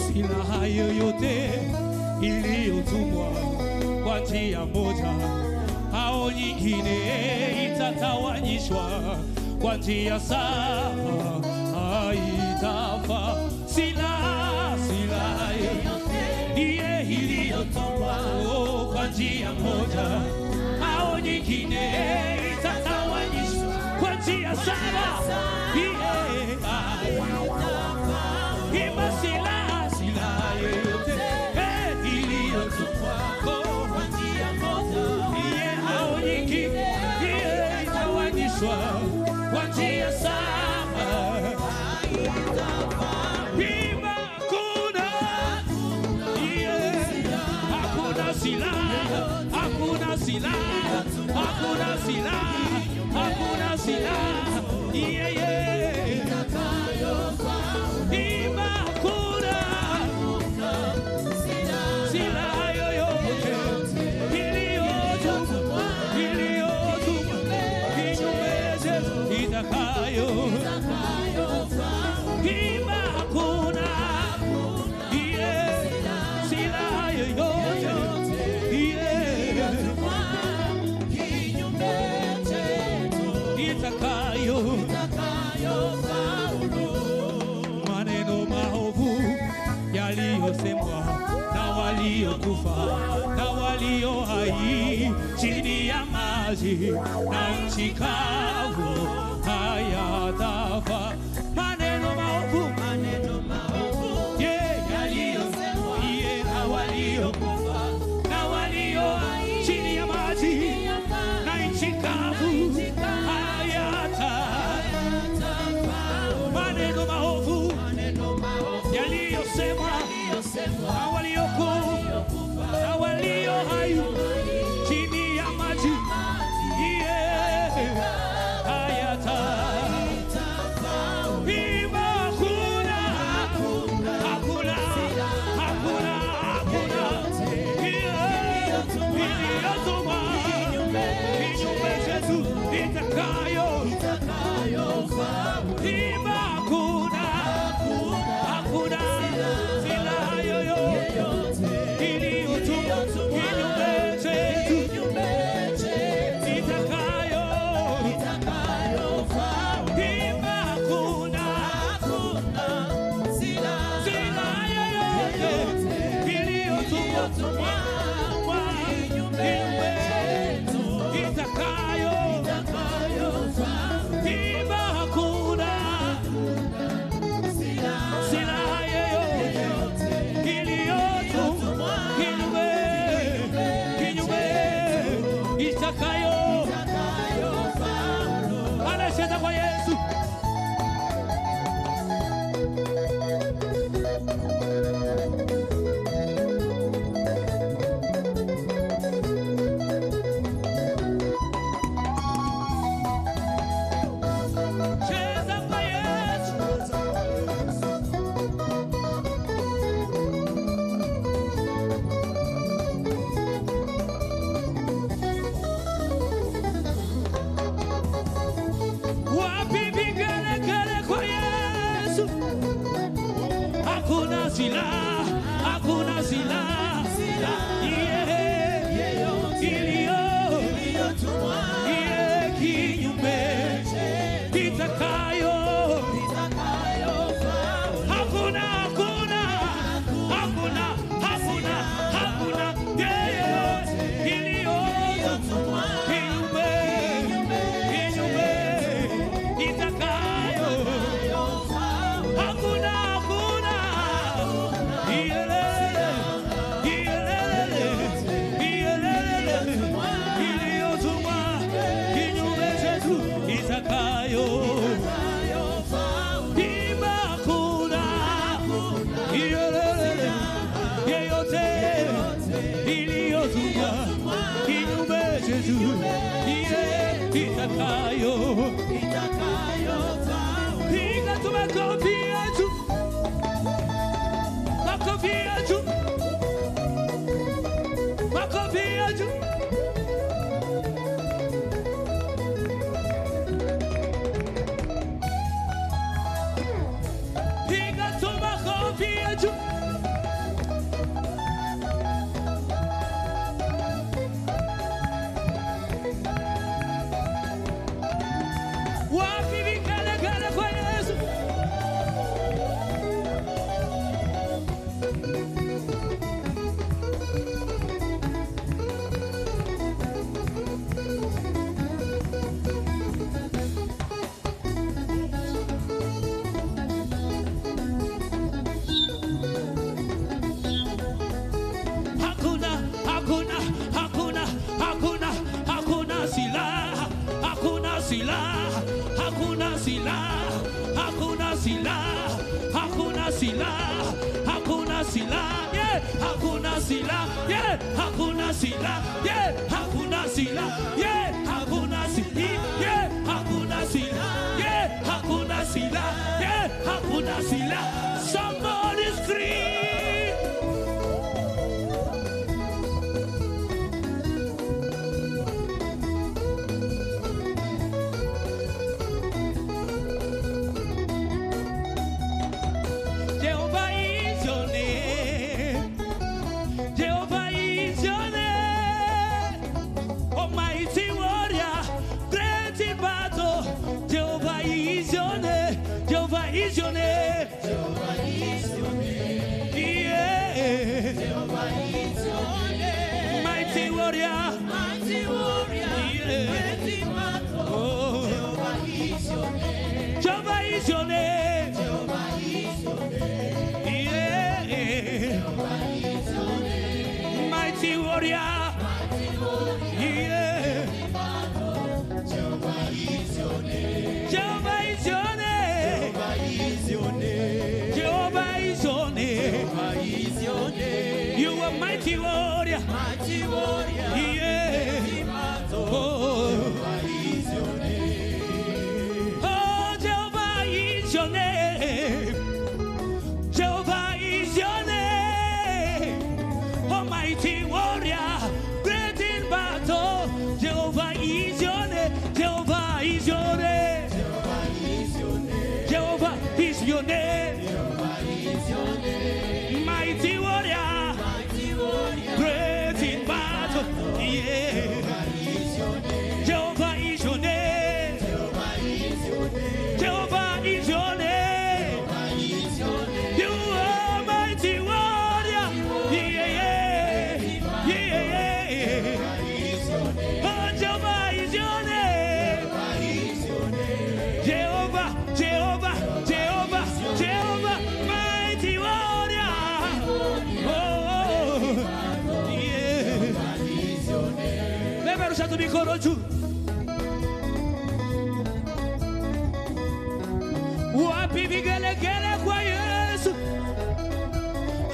Silaha yoyote iliyotumwa kwa njia moja au nyingine itatawanyishwa kwa njia sawa, haitafa. Silaha yoyote iliyotumwa kwa njia moja au nyingine itatawanyishwa kwa njia sawa, haitafa. Ima silaha yoyote iliyotumwa kwa njia moja au nyingine itawanyishwa kwa njia sawa, haitafa. Ima hakuna silaha, hakuna silaha, hakuna silaha, hakuna silaha, Ima silaha yoyote iliyotumwa kinyume itakayofa. Ima hakuna silaha yoyote iliyotumwa kinyume itakayofa. Maneno maovu yaliyosemwa na waliokufa na walio hai chini ya maji na nchi kavu hayatafa. Maneno maovu yaliyosemwa na waliokufa na walio hai chini ya maji na nchi kavu hayatafa. Maneno maovu yaliyosemwa na waliokufa na walio hai chini ya maji hayatafa. Ima hakuna iliyotumwa kinyume chetu itakayofa. Ima hakuna silaha yoyote iliyotumwa kinyume chetu itakayofa. Ima hakuna silaha yoyote iliyotumwa kinyume chetu itakayofa. Ima hakuna silaha yoyote iliyotumwa kinyume itakayofa. Anacheza kwa Yesu. Hakuna silaha iliyotumwa kinyume itakayofa. Hakuna iliyotumwa kinyume itakayofa. Hakuna iliyotumwa kinyume chetu itakayofa. Ima hakuna yeyote iliyotumwa kinyume chetu itakayofa. Piga tu makofi yetu, makofi yetu, makofi yetu. silaha, hakuna silaha, hakuna silaha, hakuna silaha, hakuna silaha, yeah, hakuna silaha, yeah, hakuna silaha, yeah, hakuna silaha, yeah, hakuna silaha, yeah, hakuna silaha, yeah, hakuna silaha, yeah, hakuna silaha. Somebody scream. Is your name? Jehovah is your name. Yeah. Jehovah is your name. Mighty warrior. Mighty warrior. Yeah. Mighty battle. Oh. Jehovah is your name. Jehovah is your name. Jehovah is your name. Yeah. Jehovah is your name. Mighty warrior. Mighty warrior. Yeah. Mighty battle. Jehovah is your name. Jehovah is your name. Jehovah is your name. Jehovah is your name. You are mighty warrior. Mighty warrior. Yeah. Oh. Jehovah is your name. Oh, Jehovah is your name. Jehovah is your name. Almighty warrior, great in battle. Jehovah is your name. Jehovah is your name. Jehovah is your name. Jehovah is your name. Mighty warrior. Mighty warrior. Great in battle. Yeah. Jehovah is your name. Jehovah is your name. Jehovah is your name. Jehovah is your name. You are mighty warrior. Yeah. Yeah. Oh, Jehovah is your name. Jehovah, Jehovah, Jehovah, Jehovah, mighty warrior. Oh, yeah. Beberu satu mikoro juu. Wapi vigelegele kwa Yesu.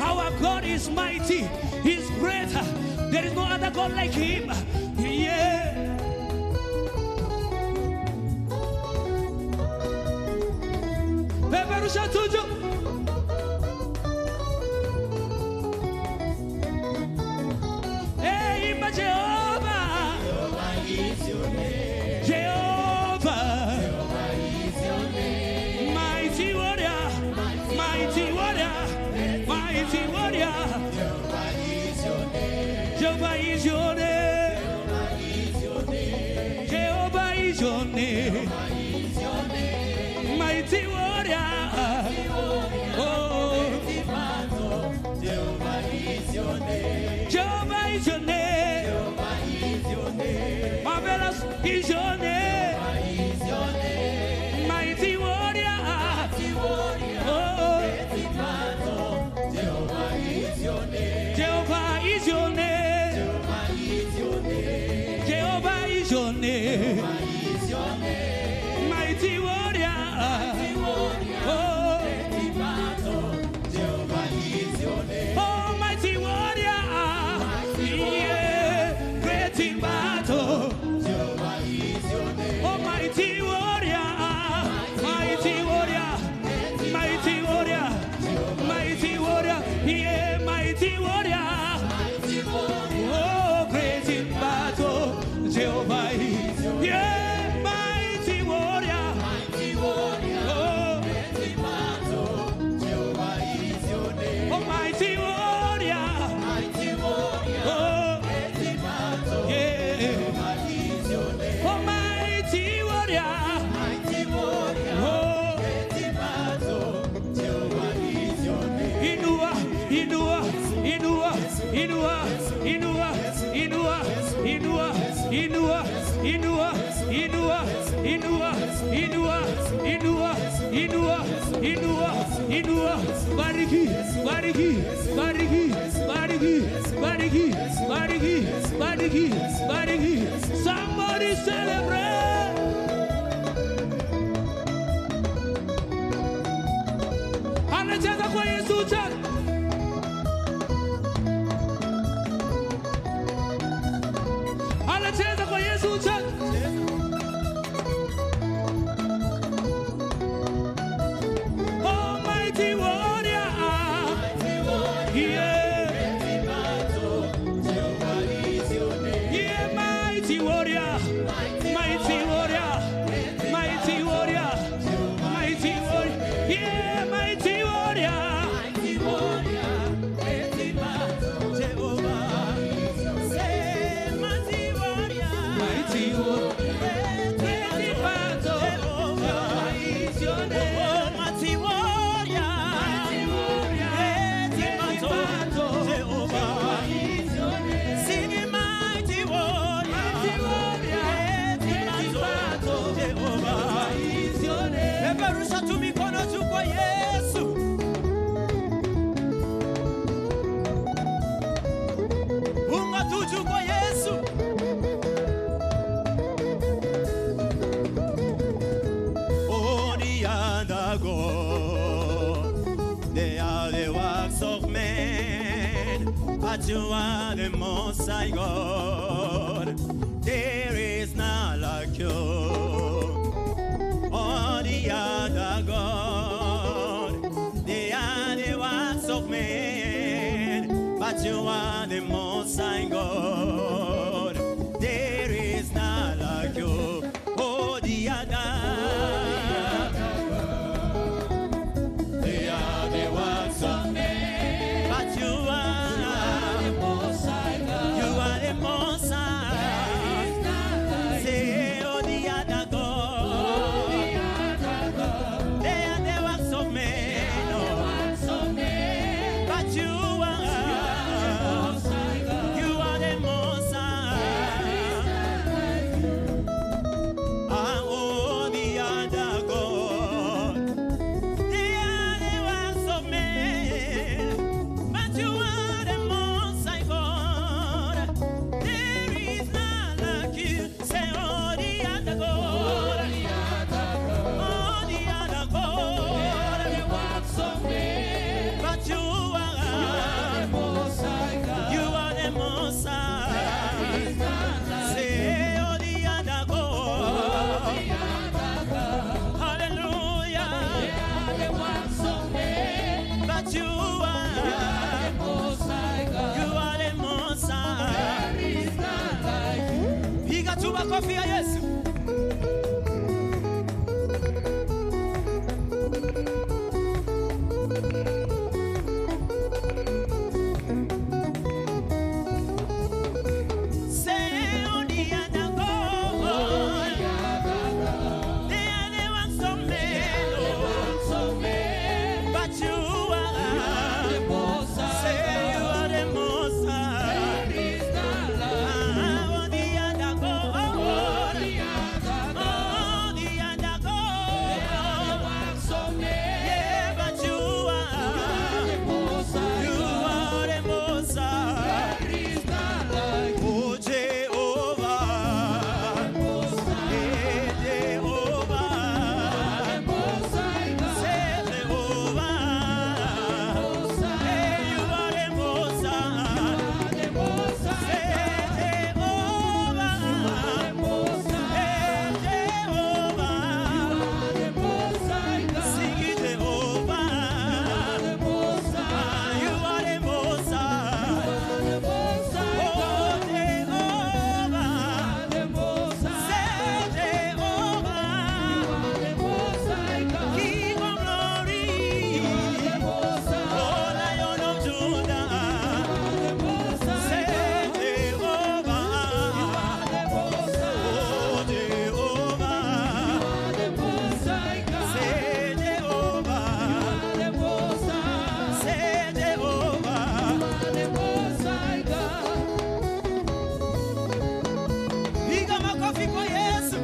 Our God is mighty. He's greater. There is no other God like him. Yeah. Beberu satu juu. Hey, imba Jehovah. Jehovah is your name. Jehovah. Jehovah is your name. Mighty warrior. Mighty warrior. Mighty warrior. Jehovah is your name. Jehovah is your name. Jehovah is your name. Mighty warrior. Oh. Jehovah is your name. Jehovah is your name. Jehovah is your name. Marvelous is your name. Jehovah is your name. Mighty warrior. Mighty warrior. Oh. Jehovah is your name. Jehovah is your name. Jehovah is your name. Jehovah is your name. Jehovah is your name. Mighty warrior. Mighty warrior. Oh. Jehovah is your name. Oh, mighty warrior. Yeah. Great in battle. Jehovah is your name. Oh, mighty warrior. Mighty warrior. Mighty warrior. Mighty warrior. Yeah, mighty warrior. Mighty warrior. Oh, great in battle. Jehovah is your name. Yeah, mighty warrior. Mighty warrior. Oh, great in battle. Jehovah is your name. Oh, mighty warrior. Mighty warrior. Oh, great in battle. Yeah. Jehovah is your name. Oh, mighty warrior. Mighty warrior. Oh, great in battle. Jehovah is your name. Inua, inua, inua, inua, inua, inua, inua, inua, inua, inua, inua, inua, inua, inua, inua, inua, bariki, bariki, bariki, bariki, bariki, bariki, bariki, bariki. Somebody celebrate. but you are the most high God. There is none like you. All the other God, they are the works of men, but you are the most high God. There is none like you. Oh, the other, they are the works of men, but you are the most high God. You are the most high. Say, oh, the other God, they are the works of men, but you are the most high. Ah, oh, the other God, they are the works of men, but you are the most high God. There is none like you. Say, oh, the other God, oh, the other God, the works of men, but you are the most high God. You are the most high. Say, oh, the other God, hallelujah. The works of men, but you are the most high God. You are the most high. There is none like you. Piga tu makofi ya Yesu. Say, oh, the other God, they are the works of men, but you are the most high. Say, you are the most high. Ah, oh, the other God, oh, the other God, yeah, but you are the most high. You are the most high. Oh, Jehovah, hey, Jehovah, say Jehovah, hey, you are the most high. Say Jehovah, hey, Jehovah, sing it, Jehovah, you are the most high. Oh, Jehovah, say Jehovah, King of glory, oh, Lion of Judah, say Jehovah, oh, Jehovah, say Jehovah, say Jehovah. Piga makofi kwa Yesu.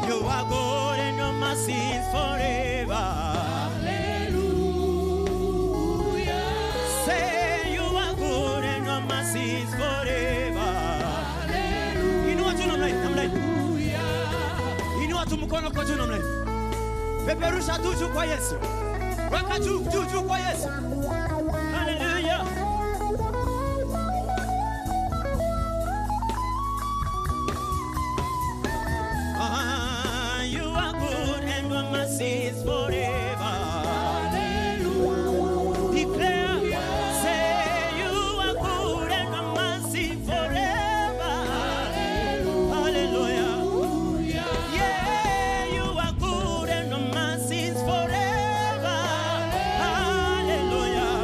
You are good and your mercy is forever. Hallelujah. Say you are good and your mercy is forever. Hallelujah. Inua tu namna hii. Inua tu mkono kwa juu namna hii. Peperusha tu juu kwa Yesu. Weka juu kwa Yesu. Hallelujah. Ah, you are good and your mercy is forever. Hallelujah. Declare, say you are good and your mercy forever. Hallelujah. Yeah, you are good and your mercy is forever. Hallelujah.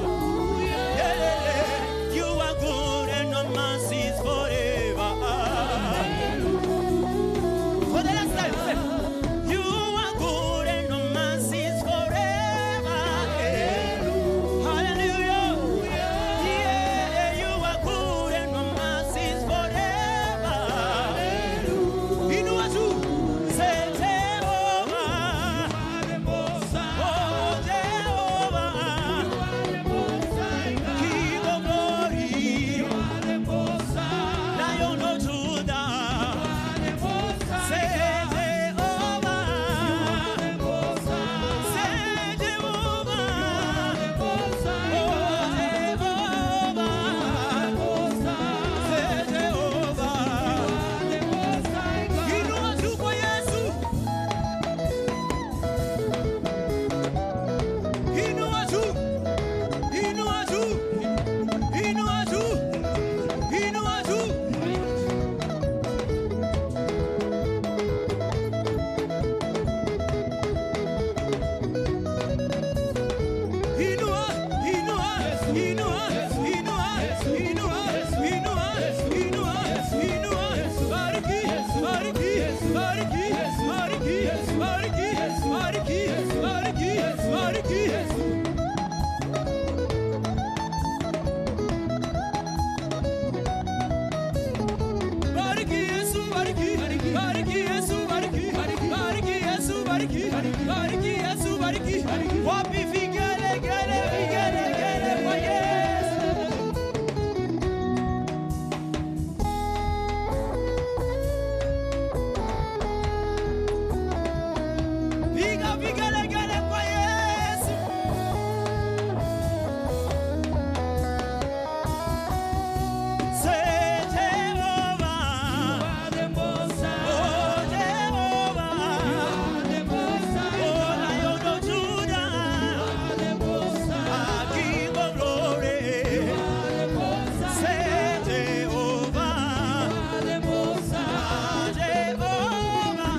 Wapi vigelegele, vigelegele kwa Yesu. Piga vigelegele kwa Yesu. Say Jehovah, You are the Most High. oh Jehovah, You are the Most High. oh Lion of Judah, You are the Most High. King of glory. You are the Most High. Say Jehovah, You are the Most High. Jehovah,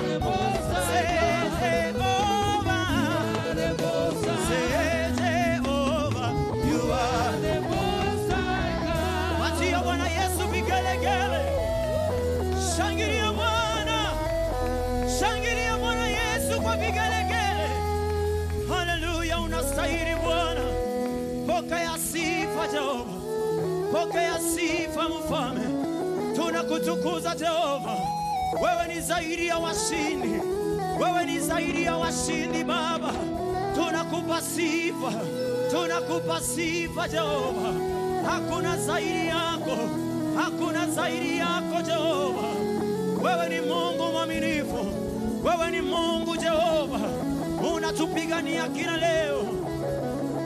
The Most High. say Jehovah, The Most High. say Jehovah, you are. The Most High God. Wachia Bwana Yesu vigelegele. Shangilia Bwana. Shangilia Bwana Yesu kwa vigelegele. Haleluya, unastahili Bwana. Pokea sifa Jehova. Pokea sifa Mfalme. Tunakutukuza Jehova. Wewe ni zaidi ya washindi. Wewe ni zaidi ya washindi Baba. Tunakupa sifa. Tunakupa sifa Jehova. Hakuna zaidi yako. Hakuna zaidi yako Jehova. Wewe ni Mungu mwaminifu. Wewe ni Mungu Jehova. Unatupigania kila leo.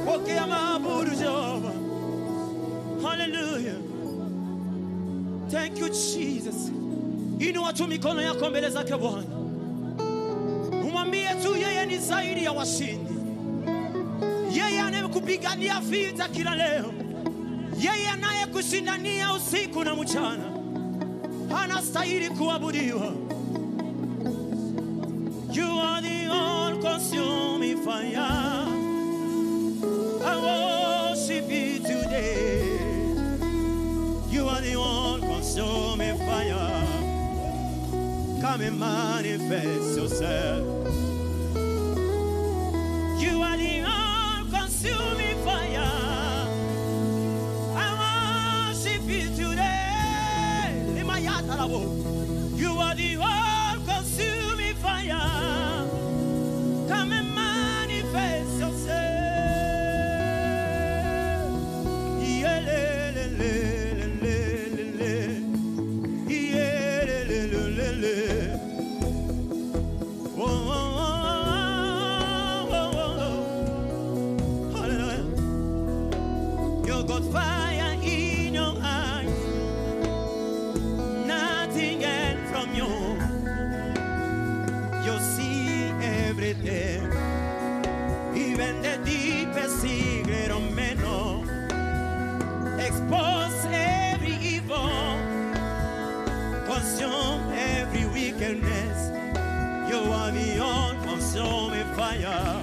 Pokea maabudu Jehova. Hallelujah. Thank you Jesus. Inua tu mikono yako mbele zake Bwana. Umwambie tu yeye ni zaidi ya washindi. Yeye anayekupigania vita kila leo. Yeye anayekushindania usiku na mchana. Anastahili kuabudiwa. You are the all-consuming fire. I worship you today. You are the all-consuming fire. Come and manifest yourself. You are the all-consuming fire. I worship you today. You are the all-consuming fire. Come and manifest yourself. Yeah, le, le, le, le, le, le. Yeah, le, le, le, le, le. Oh, oh, oh, oh, oh, oh. Hallelujah. You got fire in your eyes. Nothing else from you. You see everything. Even the deepest secret of men know. Expose every evil. Consume every wickedness. You are the all-consuming fire.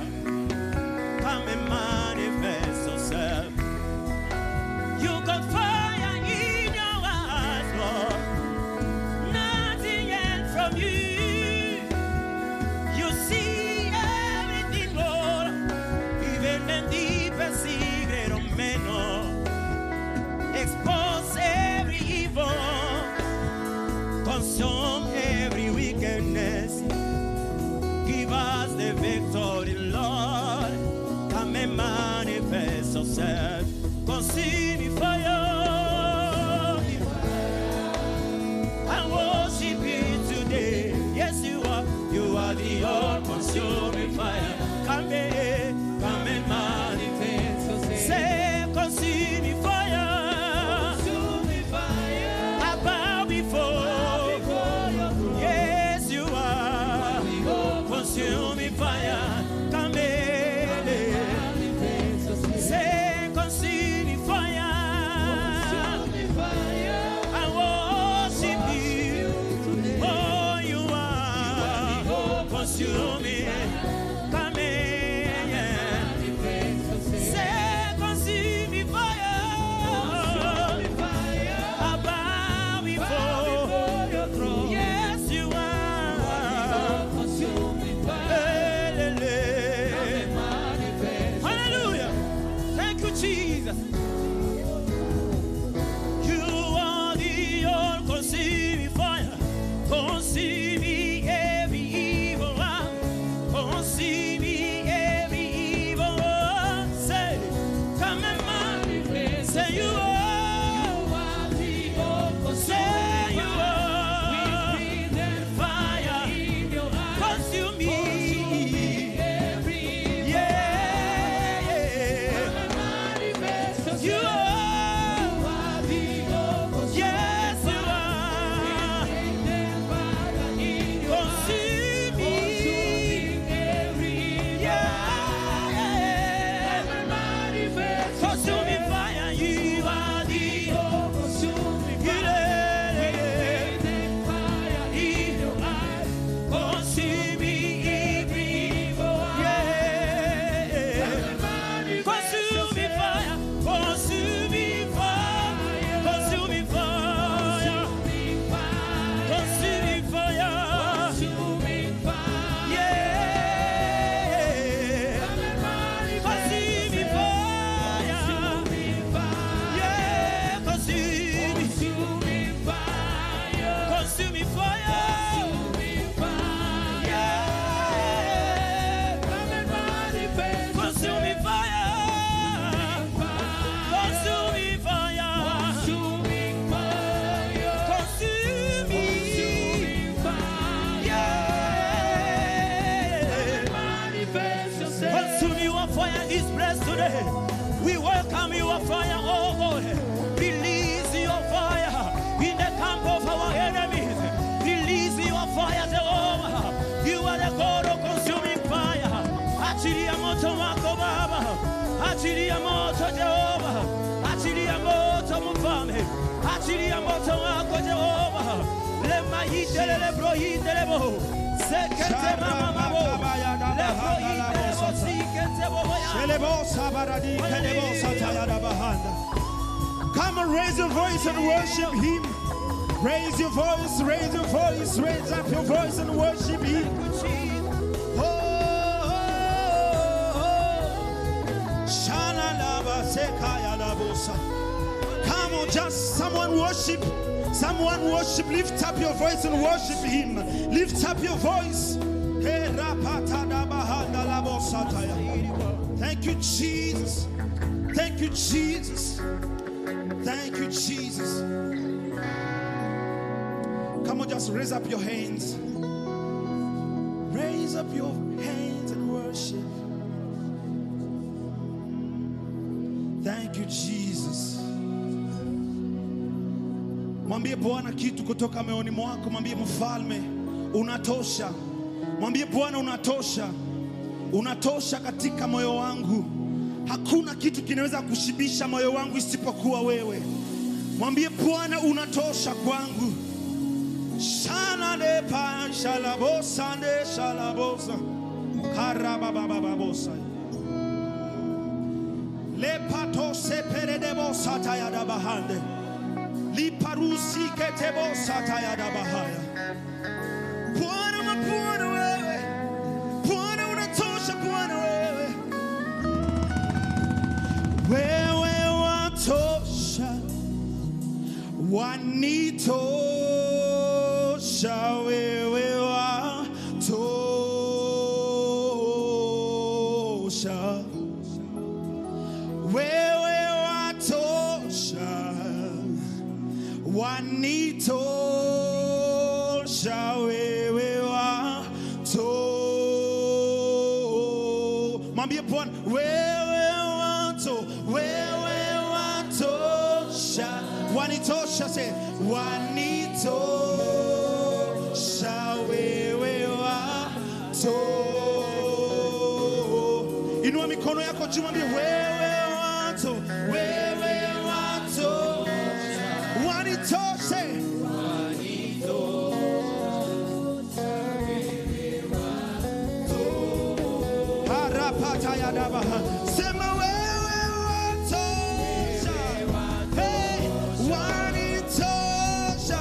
Come and manifest yourself. You got fire in your eyes, Lord. Nothing else from you. You see everything, Lord. Even the deepest secret of men. Expose every evil. Consume every wickedness. Give us the victory, Lord. Come and manifest yourself. Consuming fire. I worship you today. Yes, you are. You are the all-consuming fire. Come and manifest yourself. Say, consuming fire. Consuming fire. I bow before you. Yes, you are. Consuming fire. Come in. Say, consuming fire. place today. We welcome your fire, oh God. Release your fire in the camp of our enemies. Release your fire, Jehovah. You are the God of consuming fire. Achilia moto wako Baba. Achilia moto Jehovah. Achilia moto mfalme. Achilia moto wako Jehovah. Lema yitele lebro yitele bo. Sekete mama mabo. Lebro yitele bo sikete bo ya. Come and raise your voice and worship Him. Raise your voice, raise your voice, raise up your voice and worship Him. Come on, just someone worship. Someone worship. Lift up your voice and worship Him. Lift up your voice. Thank you, Jesus. Thank you, Jesus. Thank you, Jesus. Come on, just raise up your hands. Raise up your hands and worship. Thank you, Jesus. Mwambie Bwana kitu kutoka moyoni mwako. Mwambie Mfalme, unatosha. Mwambie Bwana, unatosha. Unatosha katika moyo wangu. Hakuna kitu kinaweza kushibisha moyo wangu isipokuwa wewe. Mwambie Bwana, unatosha kwangu. Shana de pa shalabosa de shalabosa. Karababababosa. Le pato se peredebo sataya da bahande. Li parusi ketebo sataya da bahaya. Bwana mabwana wewe. Bwana unatosha Bwana wewe. Wewe watosha. Wanitosha wewe watosha. Wewe watosha. Wanitosha wewe watosha. Mwambie Bwana, wewe watosha. Wanitosha, say wanitosha wewe watosha. Inua mikono yako juu, mwambie wewe watosha. Wanitosha. Harapata ya dabaha. Sema wewe watosha. Hey, wanitosha.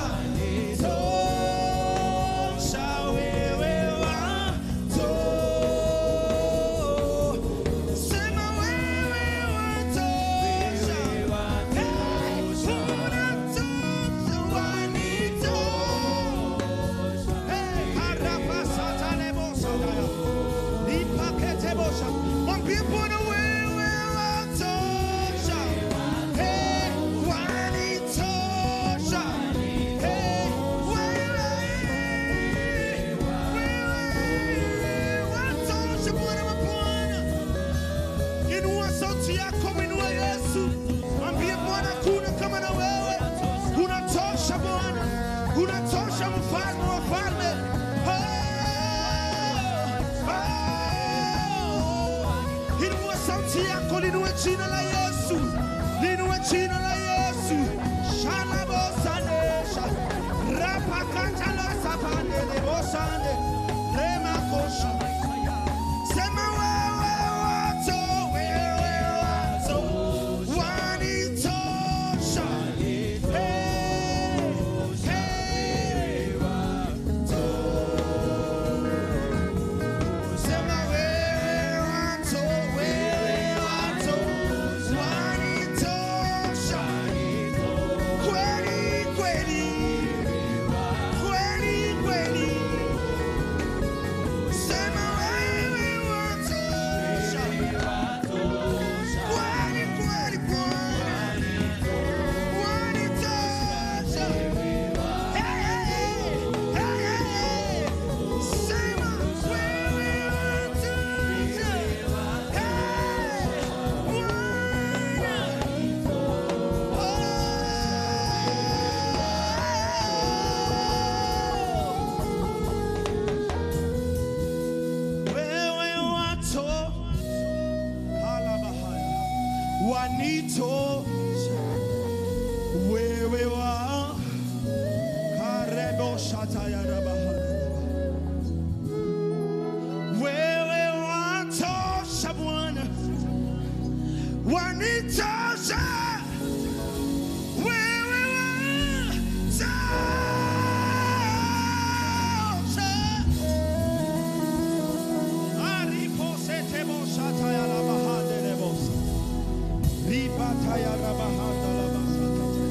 Tosha wewe watosha. Sema wewe watosha. Hey, wanitosha. Wanitosha. Hey, harapasata lebosa. Lipaketebosha. Mwambie Bwana wewe watosha. Hey, wanitosha. Hey, wewe watosha Bwana wa Bwana. Inua sauti yako, inua Yesu. Mwambie Bwana kuna kama na wewe. Unatosha Bwana. Unatosha Mfalme wa falme. Inua sauti yako, linua jina la Yesu. Linua jina la Yesu. Shalabosanesha. Rapakatala sapande lebosande. Lemakosha. Sema wewe wato. Wanitosha. Hey, sema wewe wato. Wanitosha. Kweli kweli. Kweli kweli. Sema wanitosha. Wewe wa karebo shataya rabahana. Wewe watosha Bwana, wanitosha. Wewe watosha. Aripose tebo shataya rabahana lebos. Ribataya rabahana labasataya.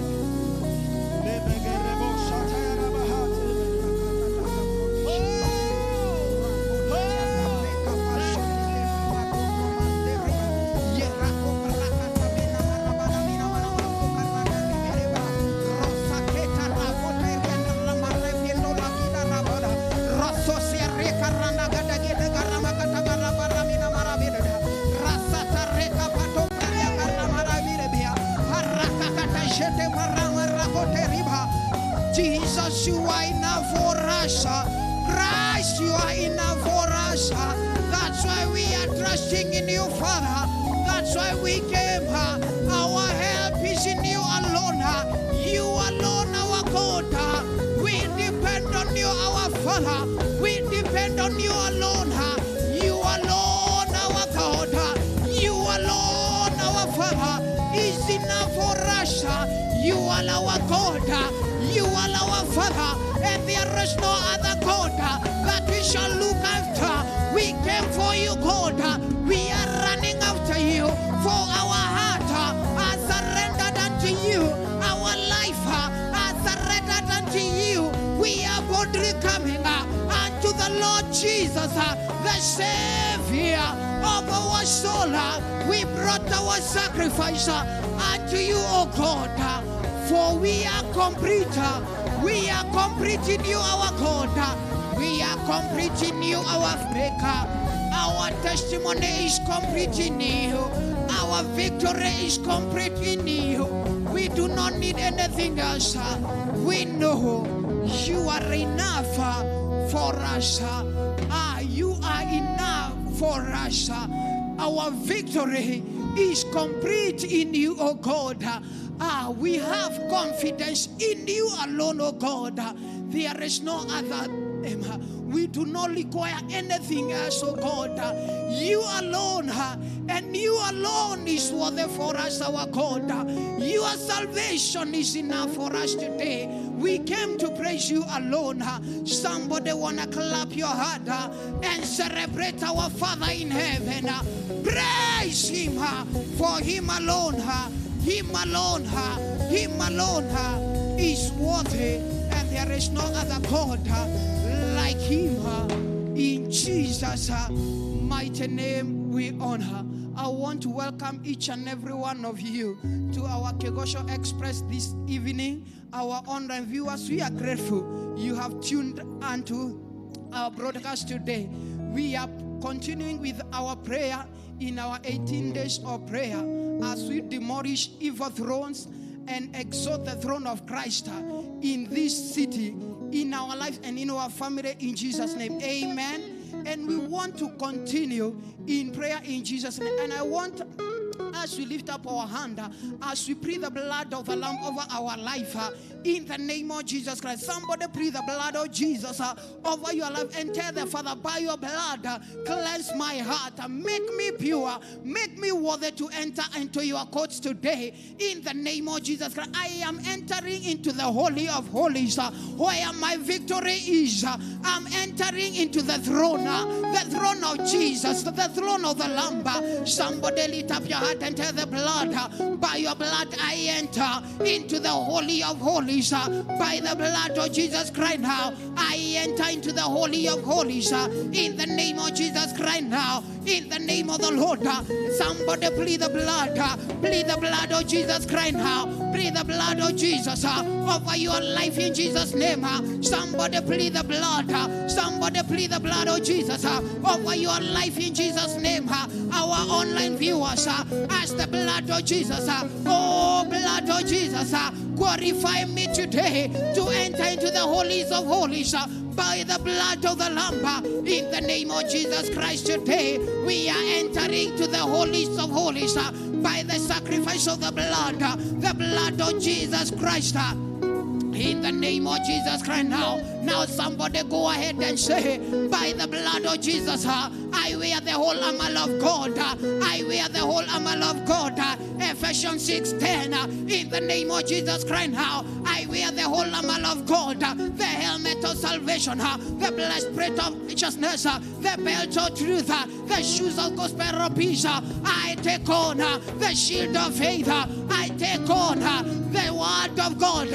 Lebegerebo shataya rabahana. Jesus, you are enough for us. Christ, you are enough for us. That's why we are trusting in you, Father. That's why we came. Our help is in you alone. You alone, our God. We depend on you, our Father. We depend on you alone. You alone, our God. You alone, our Father, is enough for us. You are our God. You are our Father, and there is no other God that we shall look after. We came for you, God. We are running after you, for our heart are surrendered unto you. Our life are surrendered unto you. We are boldly coming unto the Lord Jesus, the Savior of our soul. We brought our sacrifice unto you, O God. For we are complete. We are complete in you, our God. We are complete in you, our Maker. Our testimony is complete in you. Our victory is complete in you. We do not need anything else. We know you are enough for us. You are enough for us. Our victory is complete in you, O God. We have confidence in you alone, O God. There is no other. We do not require anything else, O God. You alone, and you alone is worthy for us, our God. Your salvation is enough for us today. We came to praise you alone. Somebody wanna clap your hand and celebrate our Father in heaven. Praise him, for him alone. Him alone, him alone is worthy, and there is no other God like him. In Jesus' mighty name we honor. I want to welcome each and every one of you to our Kigooco Express this evening. Our online viewers, we are grateful you have tuned onto our broadcast today. We are continuing with our prayer in our 18 days of prayer as we demolish evil thrones and exalt the throne of Christ in this city, in our life, and in our family, in Jesus' name. Amen. And we want to continue in prayer in Jesus' name. And I want, as we lift up our hand, as we plead the blood of the Lamb over our life, in the name of Jesus Christ. Somebody plead the blood of Jesus over your life and tell the Father, by your blood, cleanse my heart, make me pure, make me worthy to enter into your courts today. In the name of Jesus Christ, I am entering into the Holy of Holies, where my victory is. I'm entering into the throne of Jesus, the throne of the Lamb. Somebody lift up your heart and tell the blood, by your blood I enter into the Holy of Holies. By the blood of Jesus Christ now, I enter into the Holy of Holies. In the name of Jesus Christ now, in the name of the Lord. Somebody plead the blood of Jesus Christ now. Plead the blood of Jesus over your life in Jesus' name. Somebody plead the blood. Somebody plead the blood of Jesus over your life in Jesus' name. Our online viewers, ask the blood of Jesus. Oh, blood of Jesus, glorify me today to enter into the holies of holies. by the blood of the Lamb. In the name of Jesus Christ, today we are entering to the holiest of holies by the sacrifice of the blood of Jesus Christ. In the name of Jesus Christ now somebody go ahead and say, by the blood of Jesus, I wear the whole armor of God. I wear the whole armor of God. Ephesians 6:10. In the name of Jesus Christ I wear the whole armor of God. The helmet of salvation, the breastplate of righteousness, the belt of truth, the shoes of gospel of peace. I take on the shield of faith. I take on the word of God.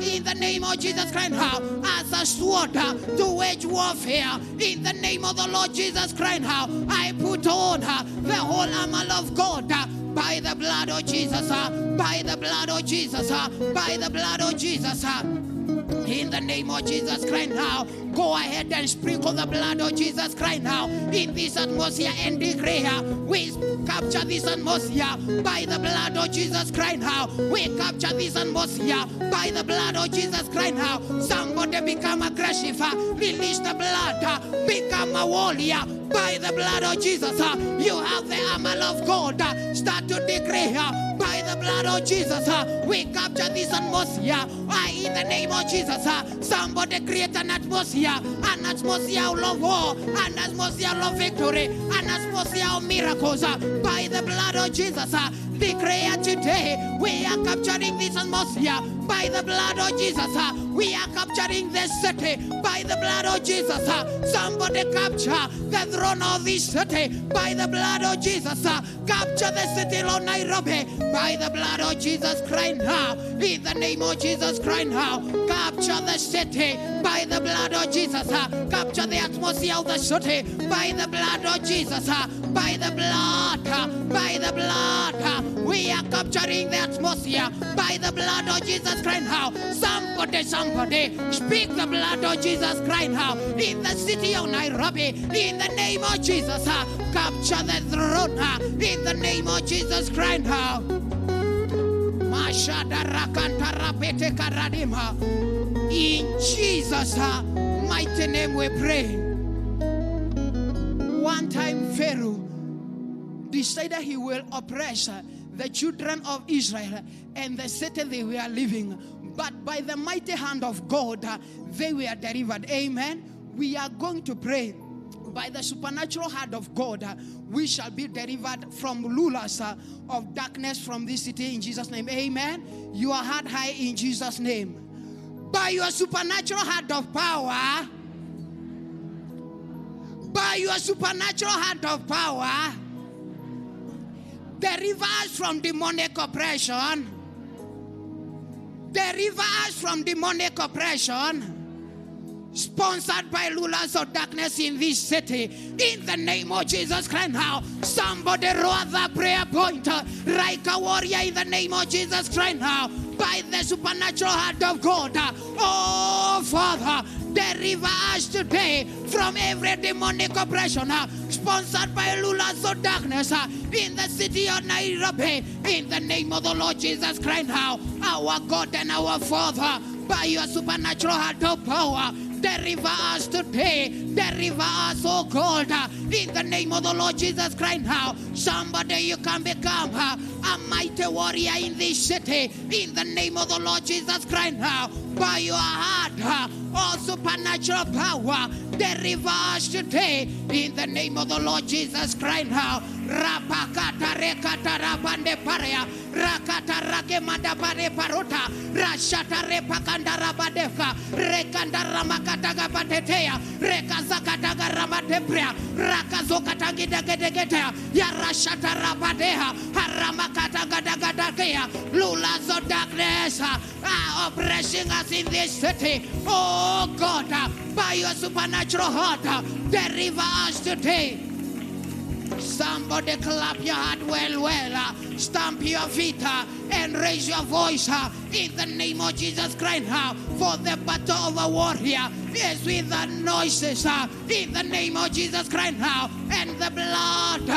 In the name of Jesus Christ, as a sword to wage warfare. In the name of the Lord Jesus Christ, I put on the whole armor of God. By the blood of Jesus, by the blood of Jesus, by the blood of Jesus. In the name of Jesus Christ now, go ahead and sprinkle the blood of Jesus Christ now in this atmosphere and declare, we capture this atmosphere by the blood of Jesus Christ now. We capture this atmosphere by the blood of Jesus Christ now. Somebody become aggressive, release the blood, become a warrior by the blood of Jesus. You have the armor of God. Start to declare, by the blood of Jesus, we capture this atmosphere. In the name of Jesus, somebody create an atmosphere of war, an atmosphere of victory, an atmosphere of miracles. By the blood of Jesus, declare today, we are capturing this atmosphere. By the blood of Jesus, we are capturing this city. By the blood of Jesus, somebody capture the throne of this city. By the blood of Jesus, capture the city of Nairobi. By the blood of Jesus Christ now. In the name of Jesus Christ now, capture the city. By the blood of Jesus, capture the atmosphere of the city. By the blood of Jesus, by the blood, we are capturing the atmosphere. By the blood of Jesus Christ now. Somebody, speak the blood of Jesus Christ now. In the city of Nairobi, in the name of Jesus, capture the throne. In the name of Jesus Christ now. In Jesus' mighty name we pray. One time Pharaoh decided he will oppress the children of Israel and the city they were living. But by the mighty hand of God, they were delivered. Amen. We are going to pray. By the supernatural hand of God, we shall be delivered from rulers of darkness from this city in Jesus' name. Amen. You are held high in Jesus' name. By your supernatural hand of power, by your supernatural hand of power, deliver us from demonic oppression. Deliver us from demonic oppression. Sponsored by rulers of darkness in this city. In the name of Jesus Christ now. Somebody roar the prayer point like a warrior in the name of Jesus Christ now. By the supernatural hand of God. Oh Father, deliver us today from every demonic oppression sponsored by rulers of darkness in the city of Nairobi. In the name of the Lord Jesus Christ now. Our God and our Father, by your supernatural hand of power, deliver us today. Deliver us, oh God, in the name of the Lord Jesus Christ now. Somebody, you can become a mighty warrior in this city. In the name of the Lord Jesus Christ now. By your heart, all supernatural power, deliver us today. In the name of the Lord Jesus Christ now. Rapakata rekata rabande parea. Rakata rake mandapare parota. Rashata repakanda rabadeka. Rekanda ramakata gabatetea. Rekazakata garamanteprea. Rakazokata gidagedegetea. Yarashata rabadeha. Haramakata gadagadakea. Rulers of darkness are oppressing us in this city. Oh God, by your supernatural heart, deliver us today. Somebody clap your hand well, stamp your feet and raise your voice in the name of Jesus Christ. For the battle of a warrior is with the noises in the name of Jesus Christ and the blood.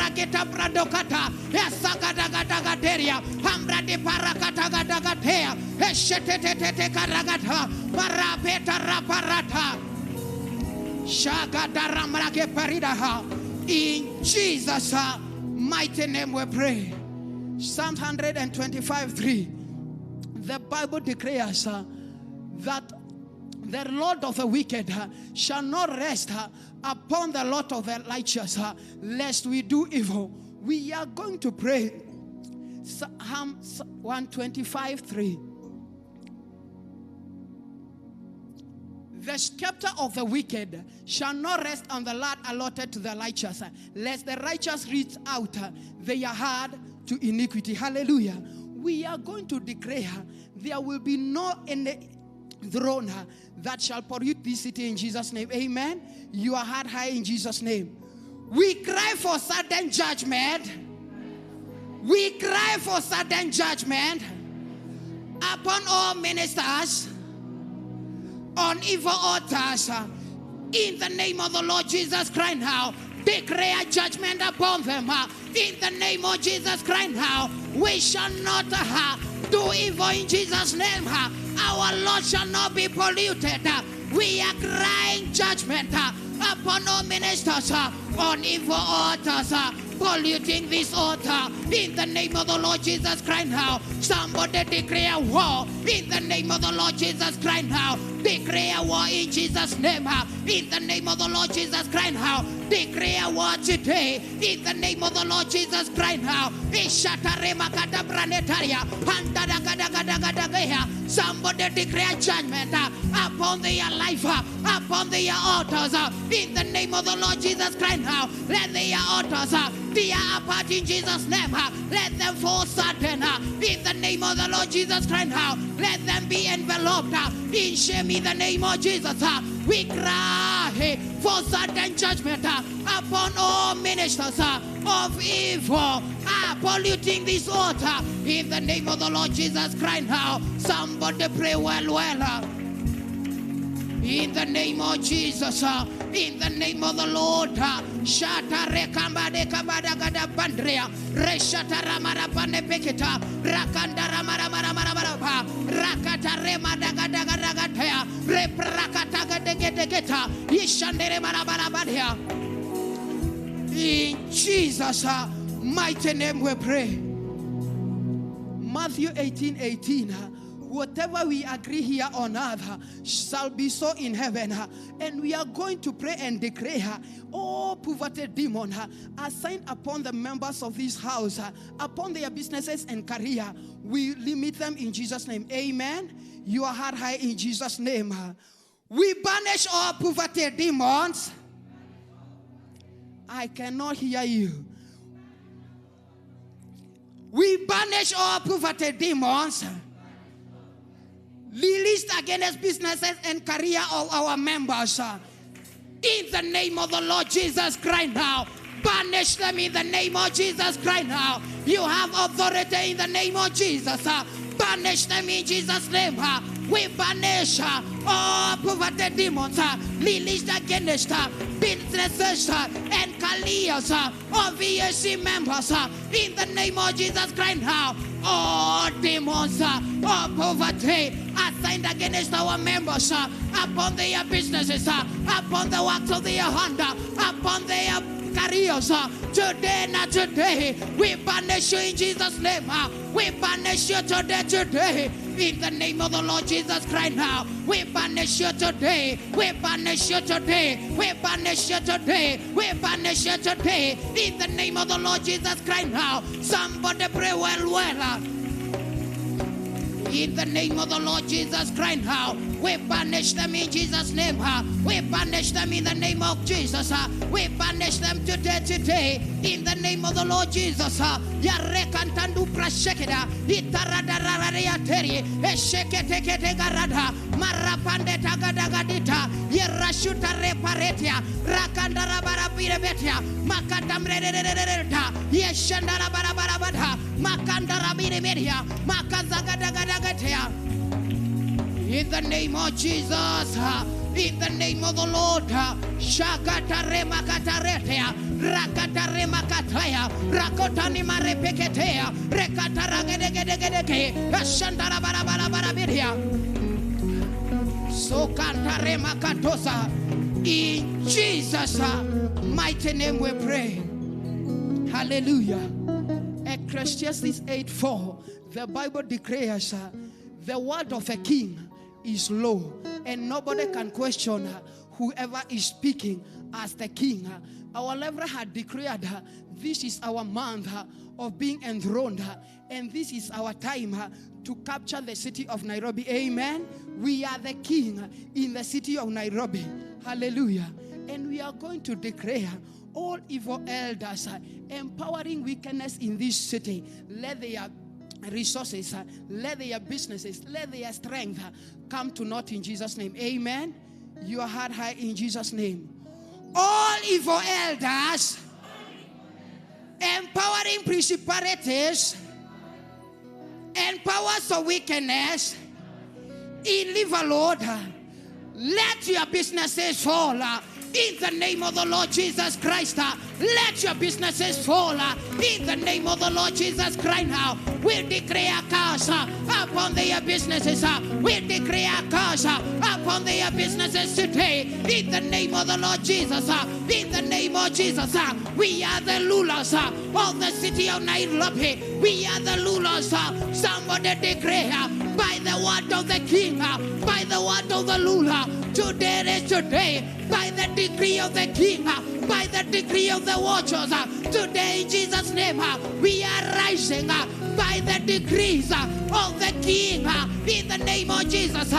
Rageta Bradokata, Esagadagadagateria, Hambradi Parakatagadatea, Eshetete Karagata, Marapeta Raparata, Shagadaramrake Paridaha. In Jesus' mighty name we pray. Psalm 125:3. The Bible declares that the Lord of the wicked shall not rest upon the lot of the righteous, lest we do evil. We are going to pray Psalm 125:3. The scepter of the wicked shall not rest on the lot allotted to the righteous, lest the righteous reach out their hand to iniquity. Hallelujah. We are going to declare there will be no any throne that shall pollute this city in Jesus' name. Amen. You are heard high in Jesus' name. We cry for sudden judgment. We cry for sudden judgment upon all ministers on evil altars. In the name of the Lord Jesus Christ now, declare judgment upon them. In the name of Jesus Christ now, we shall not do evil in Jesus' name. Our Lord shall not be polluted. We are crying judgment upon all ministers on evil altars, polluting this altar. In the name of the Lord Jesus Christ now, somebody declare war. In the name of the Lord Jesus Christ now, declare war in Jesus' name. In the name of the Lord Jesus Christ now, declare war today. In the name of the Lord Jesus Christ now, somebody declare judgment upon their life, upon their altars. In the name of the Lord Jesus Christ now, let their altars be apart in Jesus' name. Let them fall sudden. In the name of the Lord Jesus Christ now, let them be enveloped in shame. In the name of Jesus, we cry for sudden judgment upon all ministers of evil polluting this altar. In the name of the Lord Jesus Christ now, somebody pray well. In the name of Jesus, in the name of the Lord, Shata Rekambade Kabada Gada Bandrea, Reshata Ramara Panepeketa, Rakanda Ramara Maramaraba, Rakata Remada Gadagadagadea, Reprakata Gadegeta, Yishandere Marabarabadia. In Jesus' mighty name we pray. Matthew 18:18. Whatever we agree here on earth shall be so in heaven. And we are going to pray and declare all poverty demons assigned upon the members of this house, upon their businesses and career. We limit them in Jesus' name. Amen. You are heard high in Jesus' name. We banish all poverty demons. I cannot hear you. We banish all poverty demons released against businesses and career of our members. In the name of the Lord Jesus Christ now, banish them in the name of Jesus Christ now. You have authority in the name of Jesus. Banish them in Jesus' name. We banish all poverty demons released against businesses and careers of VAC members. In the name of Jesus Christ now, all demons of poverty assigned against our members, upon their businesses, upon the works of their hand, upon their careers, today, not today, we banish you in Jesus' name. We banish you today. In the name of the Lord Jesus Christ now, we banish you today. We banish you today. We banish you today. We banish you today. In the name of the Lord Jesus Christ now, somebody pray well. In the name of the Lord Jesus Christ now, we banish them in Jesus' name. We banish them in the name of Jesus. We banish them today. In the name of the Lord Jesus. Yarekantandu prashekeda, itaradararateri, eshekete garada, marapande tagadagadita, yerashuta reparetia, rakandarabarabirabetia, makatamredereta, yeshandarabarabada, makandarabiremedia, makazagadagadagatea. In the name of Jesus, in the name of the Lord, Shakata Remakata Retea, Rakata Remakata. Kaya, Rakotani Marepeketea, Rekataragedegedegedege, Shandarabarabarabarabiria. So Kantarema Katosa. In Jesus' mighty name we pray. Hallelujah. Ecclesiastes 8:4. The Bible declares the word of a king is law, and nobody can question whoever is speaking as the king. Our leader had declared this is our month of being enthroned, and this is our time to capture the city of Nairobi. Amen. We are the king in the city of Nairobi. Hallelujah. And we are going to declare all evil elders empowering wickedness in this city. Let their resources, let their businesses, let their strength come to naught in Jesus' name. Amen. Your heart high in Jesus' name. All evil elders empowering principalities and powers of wickedness in liver, Lord, let your businesses fall. In the name of the Lord Jesus Christ, let your businesses fall. In the name of the Lord Jesus Christ, now we declare curse upon their businesses. We declare curse upon their businesses today. In the name of the Lord Jesus, in the name of Jesus, we are the rulers of the city of Nairobi. We are the rulers. Somebody declare by the word of the king, by the word of the ruler. Today is today, by the decree of the king, by the decree of the watchers. Today in Jesus' name, we are rising by the decrees of the king. In the name of Jesus,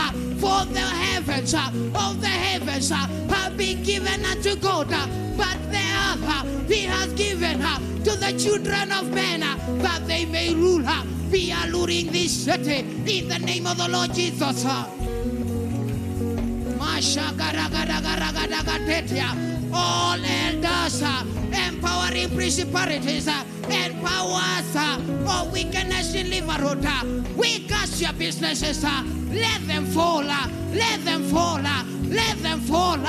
for the heavens of the heavens have been given unto God, but the earth he has given to the children of men that they may rule. We are ruling this city in the name of the Lord Jesus. All elders empowering principalities and powers of wickedness in Liverpool. We cast your businesses. Let them fall. Let them fall. Let them fall.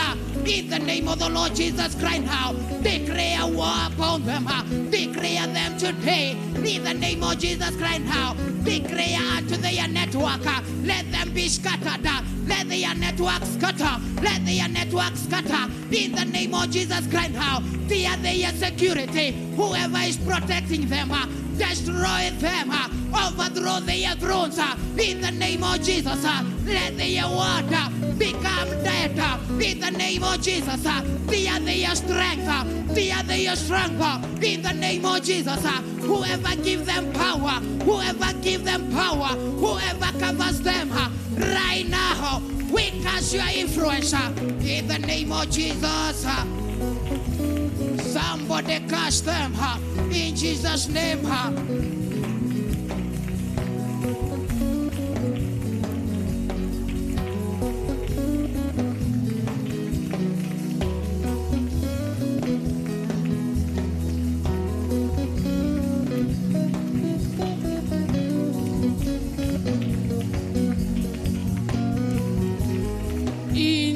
In the name of the Lord Jesus Christ now, declare war upon them. Declare them today. In the name of Jesus Christ now, declare unto their network. Let them be scattered. Let their network scatter. Let their network scatter. In the name of Jesus Christ now, fear their security. Whoever is protecting them, destroy them. Overthrow their thrones. In the name of Jesus, let their word become dead. In the name of Jesus, fear their strength. Fear their strength. In the name of Jesus, whoever give them power, whoever give them power, whoever covers them, right now, we cast your influence. In the name of Jesus, somebody cast them. In Jesus' name.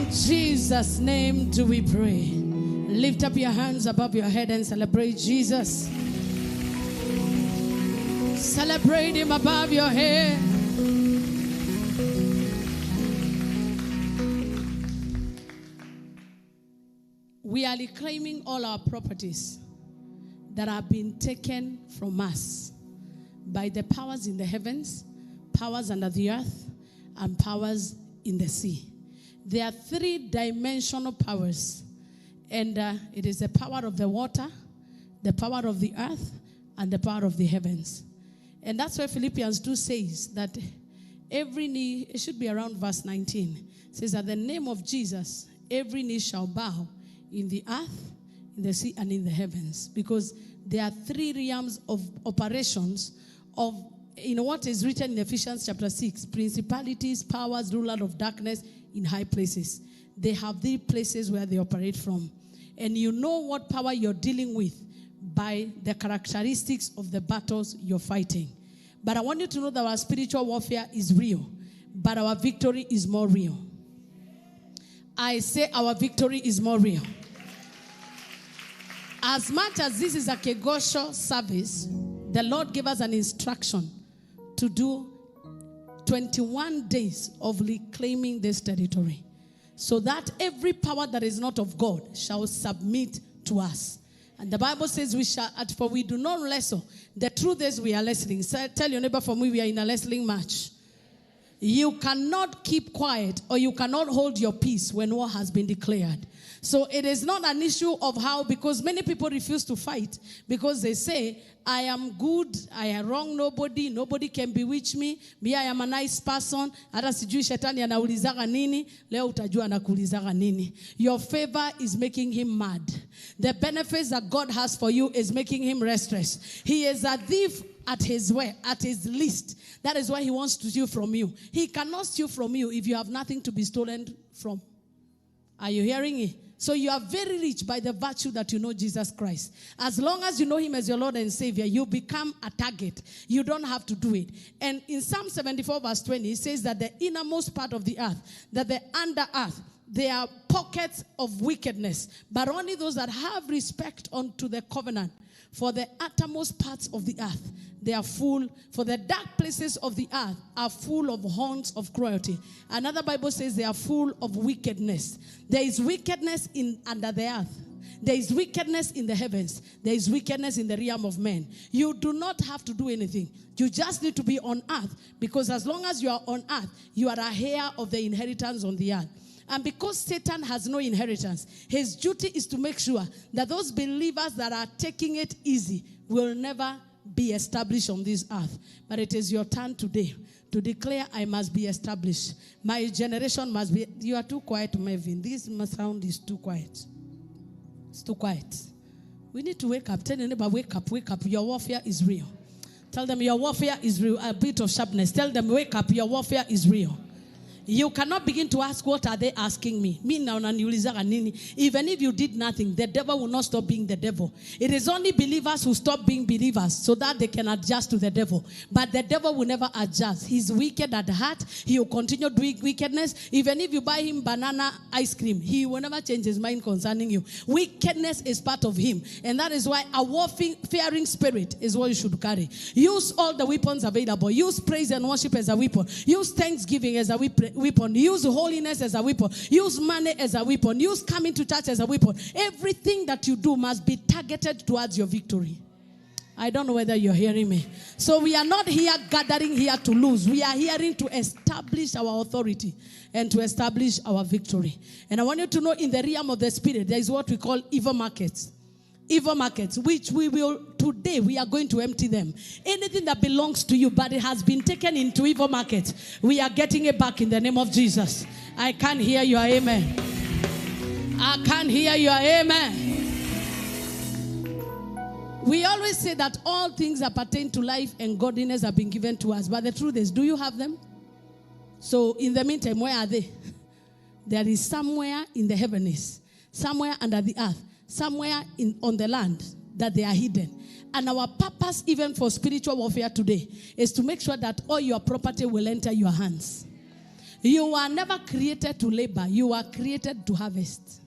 Jesus' name do we pray. Lift up your hands above your head and celebrate Jesus. Celebrate him above your head. We are reclaiming all our properties that have been taken from us by the powers in the heavens, powers under the earth, and powers in the sea. There are three-dimensional powers, and it is the power of the water, the power of the earth, and the power of the heavens. And that's why Philippians 2 says that every knee, it should be around verse 19, says that the name of Jesus, every knee shall bow in the earth, in the sea, and in the heavens. Because there are three realms of operations of, what is written in Ephesians chapter 6, principalities, powers, ruler of darkness in high places. They have the places where they operate from. And you know what power you're dealing with by the characteristics of the battles you're fighting. But I want you to know that our spiritual warfare is real, but our victory is more real. I say our victory is more real. As much as this is a Kigooco service, the Lord gave us an instruction to do 21 days of reclaiming this territory, so that every power that is not of God shall submit to us. And the Bible says we shall, for we do not wrestle. The truth is we are wrestling. So tell your neighbor, for me, we are in a wrestling match. You cannot keep quiet, or you cannot hold your peace when war has been declared. So it is not an issue of how, because many people refuse to fight because they say, I am good, I wrong nobody, nobody can bewitch me, me I am a nice person, hata sijui shetani anaulizaga nini, leo utajua anakuulizaga nini. Your favor is making him mad. The benefits that God has for you is making him restless. He is a thief at his way, at his least. That is why he wants to steal from you. He cannot steal from you if you have nothing to be stolen from. Are you hearing me? So you are very rich by the virtue that you know Jesus Christ. As long as you know him as your Lord and Savior, you become a target. You don't have to do it. And in Psalm 74 verse 20, it says that the innermost part of the earth, that the under earth, they are pockets of wickedness, but only those that have respect unto the covenant. For the uttermost parts of the earth, they are full. For the dark places of the earth are full of haunts of cruelty. Another Bible says they are full of wickedness. There is wickedness under the earth. There is wickedness in the heavens. There is wickedness in the realm of men. You do not have to do anything. You just need to be on earth, because as long as you are on earth, you are a heir of the inheritance on the earth. And because Satan has no inheritance, his duty is to make sure that those believers that are taking it easy will never be established on this earth. But it is your turn today to declare, I must be established. My generation must be. You are too quiet, Melvin. This sound is too quiet. It's too quiet. We need to wake up. Tell your neighbor, wake up, wake up. Your warfare is real. Tell them your warfare is real. A bit of sharpness. Tell them, wake up, your warfare is real. You cannot begin to ask, what are they asking me? Even if you did nothing, the devil will not stop being the devil. It is only believers who stop being believers so that they can adjust to the devil. But the devil will never adjust. He's wicked at heart. He will continue doing wickedness. Even if you buy him banana ice cream, he will never change his mind concerning you. Wickedness is part of him. And that is why a warfaring spirit is what you should carry. Use all the weapons available. Use praise and worship as a weapon. Use thanksgiving as a weapon. Use holiness as a weapon. Use money as a weapon. Use coming to church as a weapon. Everything that you do must be targeted towards your victory. I don't know whether you're hearing me. So we are not here gathering here to lose. We are here to establish our authority and to establish our victory. And I want you to know, in the realm of the spirit, there is what we call evil markets. Evil markets, which today we are going to empty them. Anything that belongs to you, but it has been taken into evil markets, we are getting it back in the name of Jesus. I can't hear your amen. I can't hear your amen. We always say that all things that pertain to life and godliness have been given to us. But the truth is, do you have them? So in the meantime, where are they? There is somewhere in the heavens, somewhere under the earth, somewhere on the land that they are hidden. And our purpose, even for spiritual warfare today, is to make sure that all your property will enter your hands. You are never created to labor. You are created to harvest.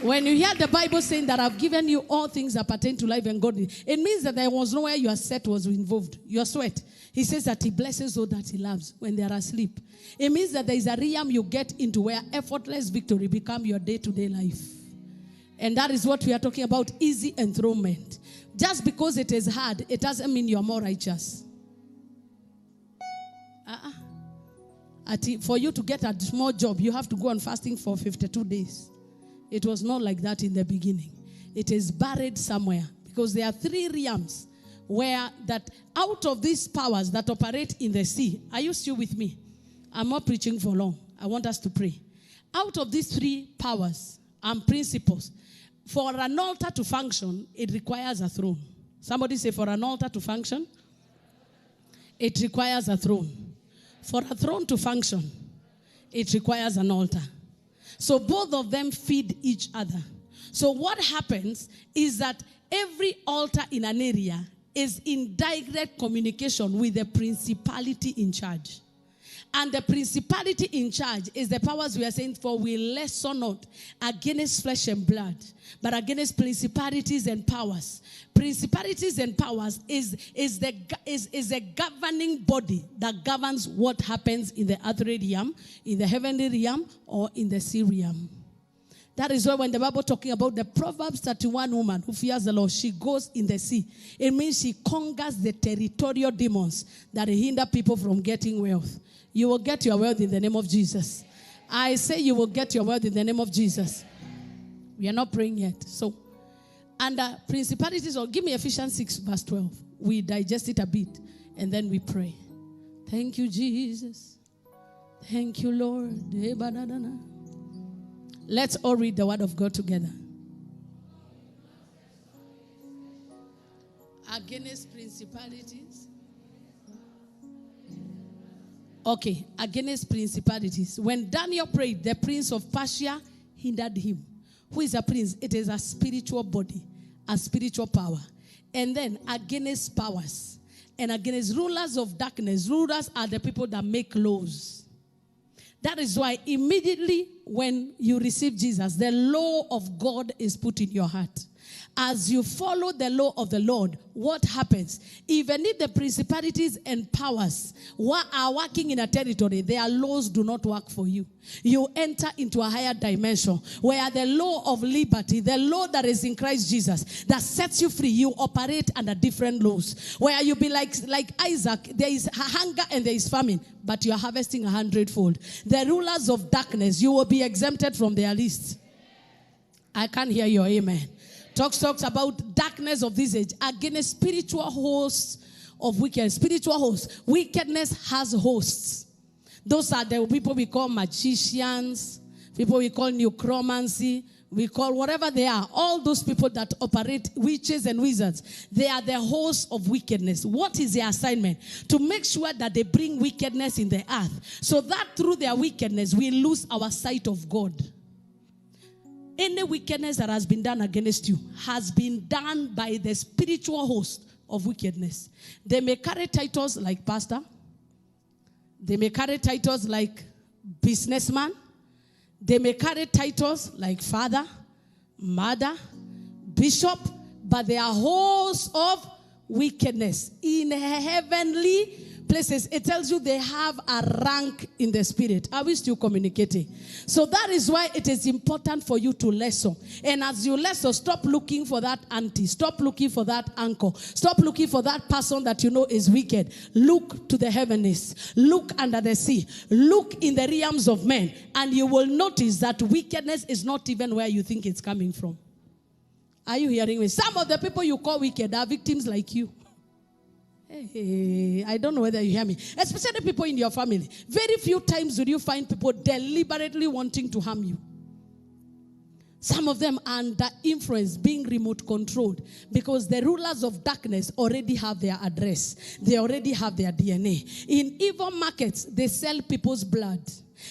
When you hear the Bible saying that I've given you all things that pertain to life and godliness, it means that there was nowhere your sweat was involved. Your sweat. He says that he blesses those that he loves when they are asleep. It means that there is a realm you get into where effortless victory becomes your day-to-day life. And that is what we are talking about, easy enthronement. Just because it is hard, it doesn't mean you are more righteous. For you to get a small job, you have to go on fasting for 52 days. It was not like that in the beginning. It is buried somewhere, because there are 3 realms where that out of these powers that operate in the sea. Are you still with me? I'm not preaching for long. I want us to pray. Out of these 3 powers and principles, for an altar to function, it requires a throne. Somebody say, for an altar to function, it requires a throne. For a throne to function, it requires an altar. So both of them feed each other. So what happens is that every altar in an area is in direct communication with the principality in charge. And the principality in charge is the powers we are saying, for we wrestle not against flesh and blood, but against principalities and powers. Principalities and powers is a governing body that governs what happens in the earthly realm, in the heavenly realm, or in the sea realm. That is why when the Bible talking about the Proverbs 31 woman who fears the Lord, she goes in the sea. It means she conquers the territorial demons that hinder people from getting wealth. You will get your wealth in the name of Jesus. I say you will get your wealth in the name of Jesus. We are not praying yet. So, under principalities, or give me Ephesians 6 verse 12. We digest it a bit and then we pray. Thank you, Jesus. Thank you, Lord. Let's all read the word of God together. Against principalities. Okay, against principalities. When Daniel prayed, the prince of Persia hindered him. Who is a prince? It is a spiritual body, a spiritual power. And then against powers and against rulers of darkness. Rulers are the people that make laws. That is why immediately when you receive Jesus, the law of God is put in your heart. As you follow the law of the Lord, what happens? Even if the principalities and powers are working in a territory, their laws do not work for you. You enter into a higher dimension where the law of liberty, the law that is in Christ Jesus, that sets you free, you operate under different laws. Where you be like Isaac, there is hunger and there is famine, but you are harvesting 100-fold. The rulers of darkness, you will be exempted from their list. I can't hear your amen. Talks about darkness of this age against spiritual hosts of wickedness. Spiritual hosts. Wickedness has hosts. Those are the people we call magicians, people we call necromancy, we call whatever they are. All those people that operate, witches and wizards, they are the hosts of wickedness. What is their assignment? To make sure that they bring wickedness in the earth, so that through their wickedness we lose our sight of God. Any wickedness that has been done against you has been done by the spiritual host of wickedness. They may carry titles like pastor. They may carry titles like businessman. They may carry titles like father, mother, bishop, but they are hosts of wickedness in heavenly places. It tells you they have a rank in the spirit. Are we still communicating? So that is why it is important for you to listen. And as you listen, stop looking for that auntie. Stop looking for that uncle. Stop looking for that person that you know is wicked. Look to the heavens. Look under the sea. Look in the realms of men. And you will notice that wickedness is not even where you think it's coming from. Are you hearing me? Some of the people you call wicked are victims like you. Hey, I don't know whether you hear me. Especially people in your family. Very few times will you find people deliberately wanting to harm you. Some of them are under influence, being remote controlled, because the rulers of darkness already have their address. They already have their DNA. In evil markets, they sell people's blood.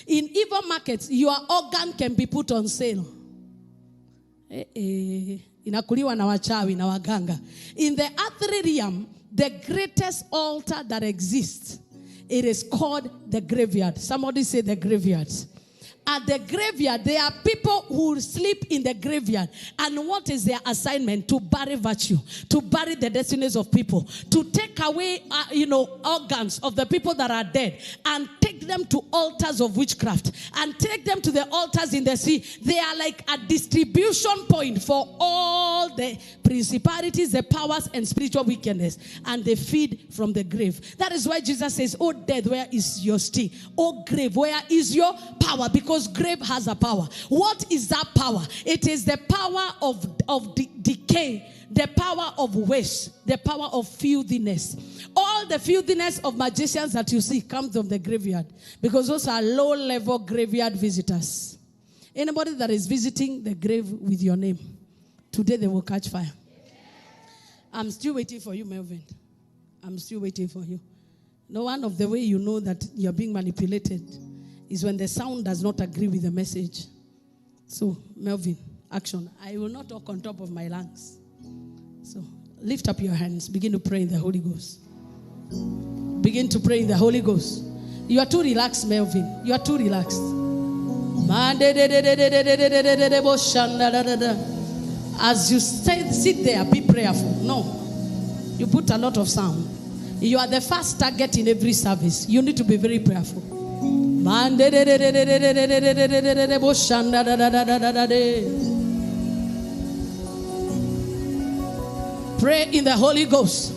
In evil markets, your organ can be put on sale. Inakuliwa na wachawi na waganga. In the earthly realm, the greatest altar that exists, it is called the graveyard. Somebody say the graveyard. At the graveyard, there are people who sleep in the graveyard. And what is their assignment? To bury virtue, to bury the destinies of people, to take away, organs of the people that are dead and take them to altars of witchcraft and take them to the altars in the sea. They are like a distribution point for all the principalities, the powers, and spiritual wickedness. And they feed from the grave. That is why Jesus says, "Oh death, where is your sting? Oh grave, where is your power?" Because grave has a power. What is that power? It is the power of decay, the power of waste, the power of filthiness. All the filthiness of magicians that you see comes from the graveyard, because those are low-level graveyard visitors. Anybody that is visiting the grave with your name, today they will catch fire. I'm still waiting for you, Melvin. I'm still waiting for you. No, one of the way you know that you're being manipulated is when the sound does not agree with the message. So, Melvin, action. I will not talk on top of my lungs. So, lift up your hands. Begin to pray in the Holy Ghost. Begin to pray in the Holy Ghost. You are too relaxed, Melvin. You are too relaxed. As you sit there, be prayerful. No. You put a lot of sound. You are the first target in every service. You need to be very prayerful. Pray in the Holy Ghost.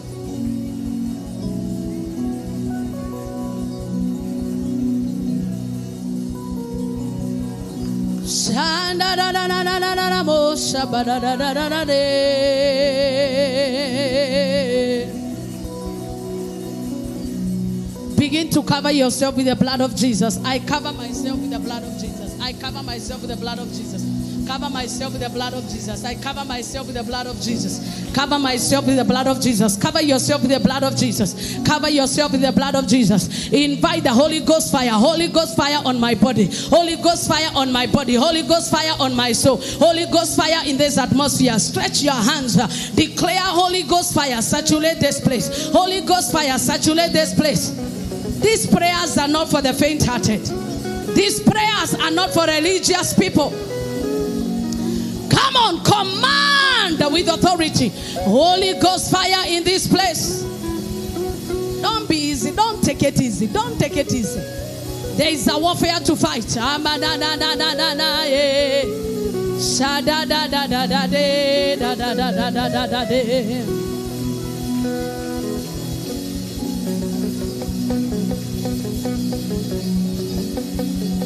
Begin to cover yourself with the blood of Jesus. I cover myself with the blood of Jesus. I cover myself with the blood of Jesus. Cover myself with the blood of Jesus. I cover myself with the blood of Jesus. Cover myself with the blood of Jesus. Cover yourself with the blood of Jesus. Cover yourself with the blood of Jesus. Invite the Holy Ghost fire. Holy Ghost fire on my body. Holy Ghost fire on my body. Holy Ghost fire on my soul. Holy Ghost fire in this atmosphere. Stretch your hands. Declare Holy Ghost fire. Saturate this place. Holy Ghost fire. Saturate this place. These prayers are not for the faint-hearted. These prayers are not for religious people. Come on, command with authority. Holy Ghost fire in this place. Don't be easy. Don't take it easy. Don't take it easy. There is a warfare to fight.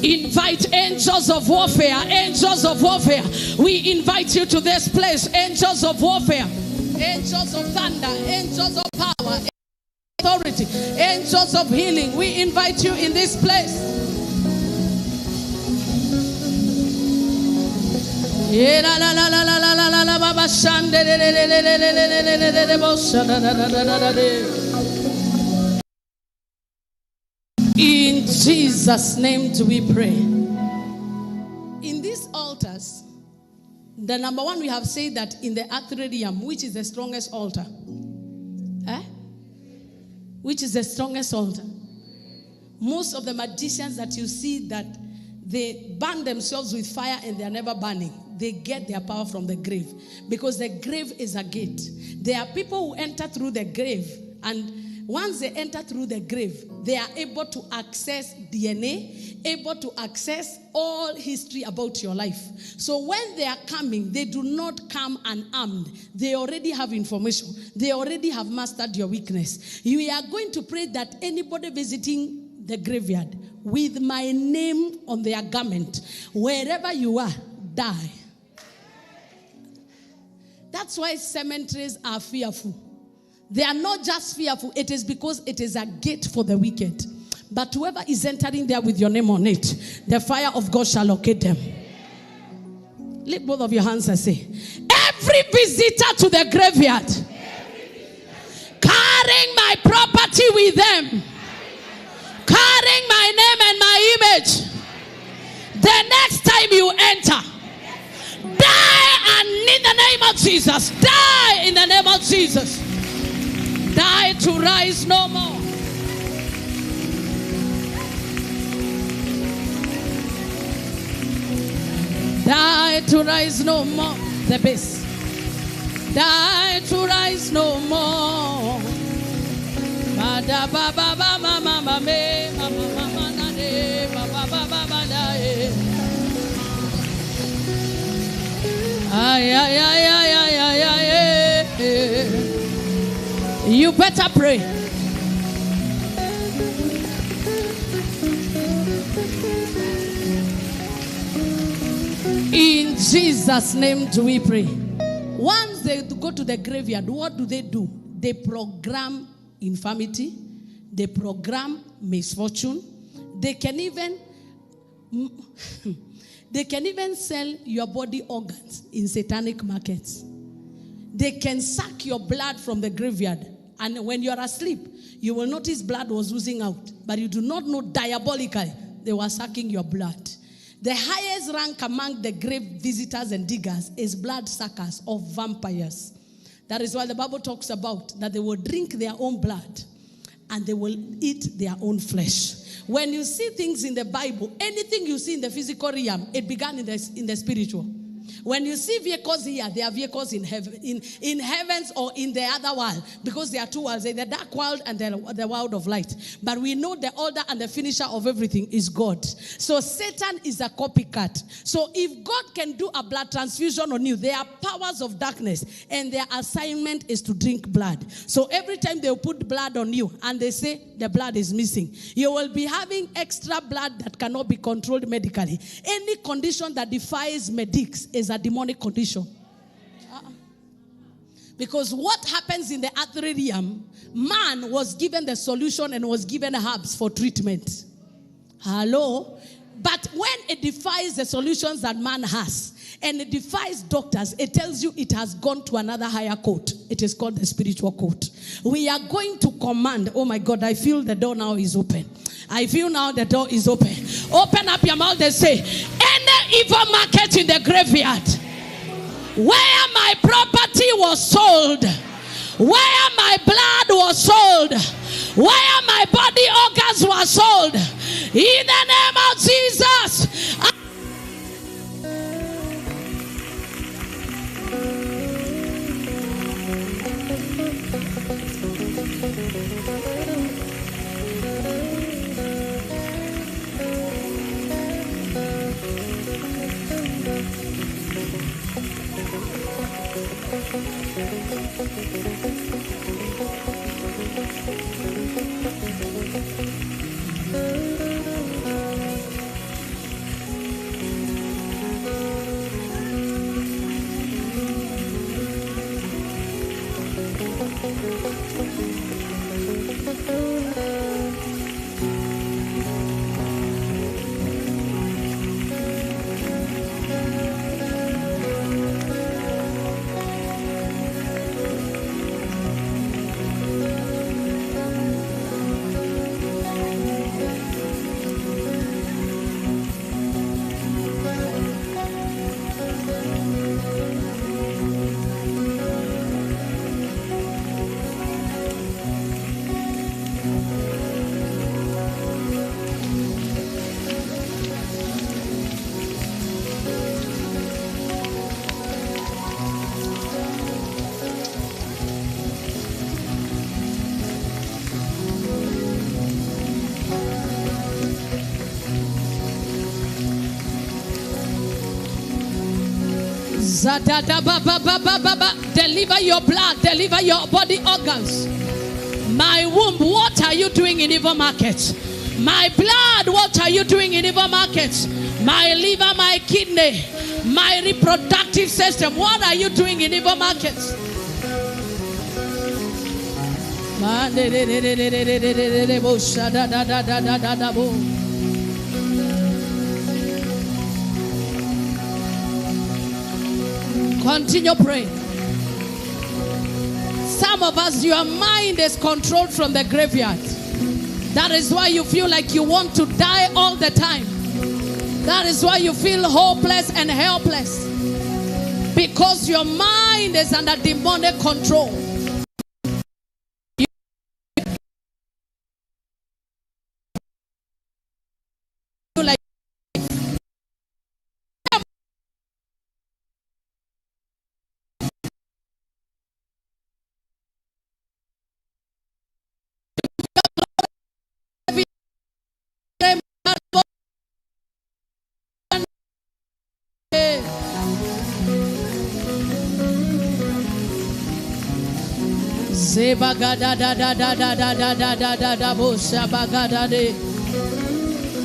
Invite angels of warfare. Angels of warfare. We invite you to this place. Angels of warfare. Angels of thunder. Angels of power. Authority. Angels of healing. We invite you in this place. In Jesus' name do we pray. In these altars, the number one, we have said that in the Atherium, which is the strongest altar? Which is the strongest altar? Most of the magicians that you see that they burn themselves with fire and they are never burning, they get their power from the grave, because the grave is a gate. There are people who enter through the grave, and once they enter through the grave, they are able to access DNA, able to access all history about your life. So when they are coming, they do not come unarmed. They already have information. They already have mastered your weakness. We are going to pray that anybody visiting the graveyard with my name on their garment, wherever you are, die. That's why cemeteries are fearful. They are not just fearful. It is because it is a gate for the wicked. But whoever is entering there with your name on it, the fire of God shall locate them. Lift both of your hands and say, every visitor to the graveyard, carrying my property with them, carrying my name and my image, the next time you enter, die, and in the name of Jesus, die in the name of Jesus. Die to rise no more. Die to rise no more. The best. Die to rise no more. You better pray. In Jesus' name do we pray. Once they go to the graveyard, what do? They program infirmity. They program misfortune. They can even sell your body organs in satanic markets. They can suck your blood from the graveyard. And when you're asleep, you will notice blood was oozing out. But you do not know diabolically they were sucking your blood. The highest rank among the grave visitors and diggers is blood suckers or vampires. That is why the Bible talks about that they will drink their own blood. and they will eat their own flesh. When you see things in the Bible, anything you see in the physical realm, it began in the spiritual. When you see vehicles here, there are vehicles in heaven, in heavens or in the other world, because there are two worlds, the dark world and the world of light. But we know the order and the finisher of everything is God. So Satan is a copycat. So if God can do a blood transfusion on you, there are powers of darkness, and their assignment is to drink blood. So every time they put blood on you and they say the blood is missing, you will be having extra blood that cannot be controlled medically. Any condition that defies medics is a demonic condition. Because what happens in the earthly realm, man was given the solution and was given herbs for treatment. Hello? But when it defies the solutions that man has, and it defies doctors, it tells you it has gone to another higher court. It is called the spiritual court. We are going to command. Oh my God, I feel the door now is open. I feel now the door is open. Open up your mouth and say, any evil market in the graveyard where my property was sold, where my blood was sold, where my body organs were sold, in the name of Jesus, deliver your blood, deliver your body organs. My womb, what are you doing in evil markets? My blood, what are you doing in evil markets? My liver, my kidney, my reproductive system, what are you doing in evil markets? Continue praying. Some of us, your mind is controlled from the graveyard. That is why you feel like you want to die all the time. That is why you feel hopeless and helpless. Because your mind is under demonic control.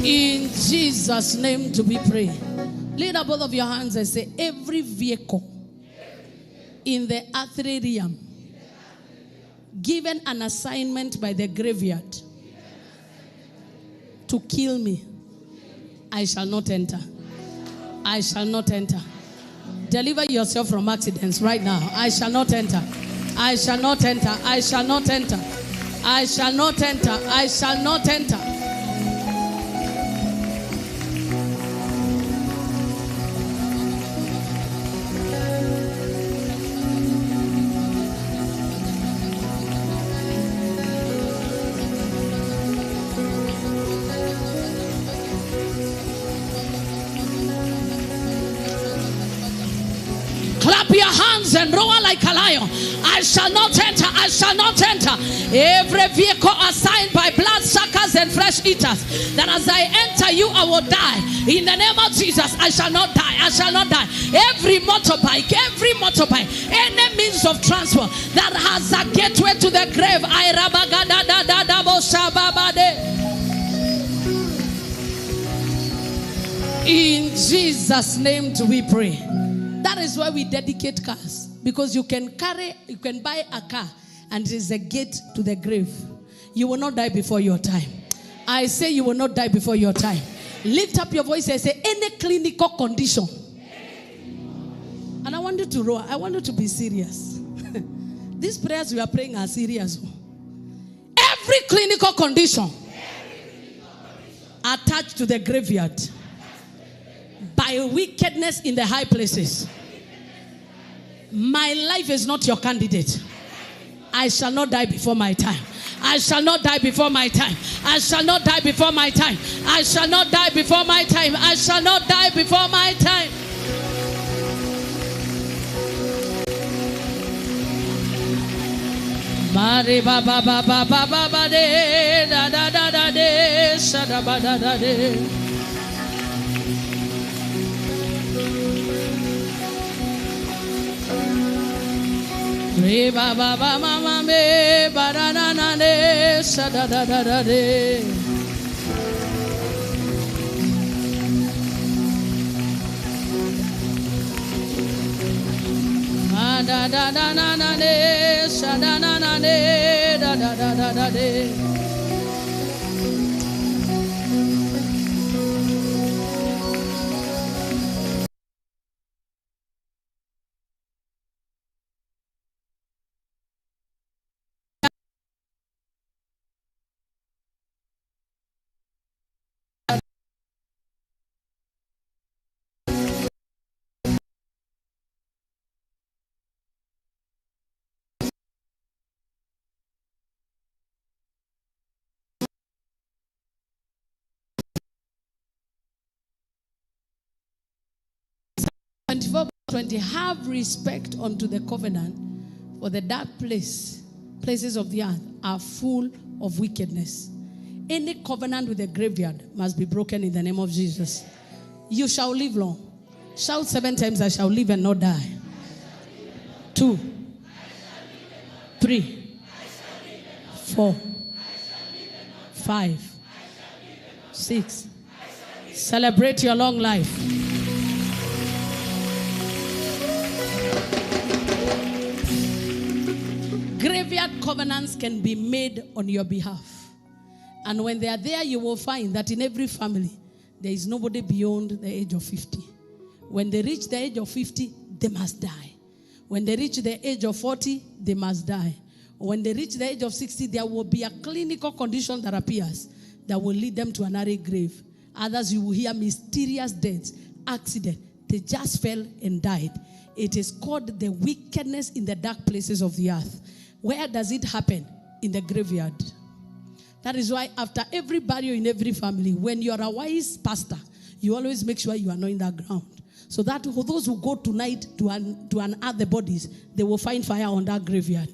In Jesus' name do we pray. Lift up both of your hands and say, every vehicle in the earthly realm given an assignment by the graveyard to kill me, I shall not enter. I shall not enter. Deliver yourself from accidents right now. I shall not enter. I shall not enter. I shall not enter. I shall not enter. I shall not enter. up your hands and roar like a lion. I shall not enter. I shall not enter. Every vehicle assigned by bloodsuckers and flesh eaters, that as I enter you, I will die. In the name of Jesus, I shall not die. I shall not die. Every motorbike, any means of transport that has a gateway to the grave, in Jesus' name do we pray. That is why we dedicate cars, because you can buy a car and it is a gate to the grave. You will not die before your time. I say you will not die before your time. Lift up your voice and say, any clinical condition. And I want you to roar. I want you to be serious. These prayers we are praying are serious. Every clinical condition attached to the graveyard by wickedness in the high places. My life is not your candidate. I shall not die before my time. I shall not die before my time. I shall not die before my time. I shall not die before my time. I shall not die before my time. Mari ba ba ba ba ba ba ba de da da da da de sha da ba da da de. Re ba ba ba ma ma me ba da na na de sha da da da da de. Ma da da da na na de sha da na na de da da da da da de. Have respect unto the covenant, for the dark places of the earth are full of wickedness. Any covenant with the graveyard must be broken in the name of Jesus. You shall live long. Shout 7 times, I shall live and not die. 2, 3, 4, 5, 6. Celebrate your long life. Graveyard covenants can be made on your behalf. And when they are there, you will find that in every family, there is nobody beyond the age of 50. When they reach the age of 50, they must die. When they reach the age of 40, they must die. When they reach the age of 60, there will be a clinical condition that appears that will lead them to an early grave. Others, you will hear mysterious deaths, accident. They just fell and died. It is called the wickedness in the dark places of the earth. Where does it happen? In the graveyard. That is why after every burial in every family, when you are a wise pastor, you always make sure you are not in that ground. So that for those who go tonight to unearth the bodies, they will find fire on that graveyard.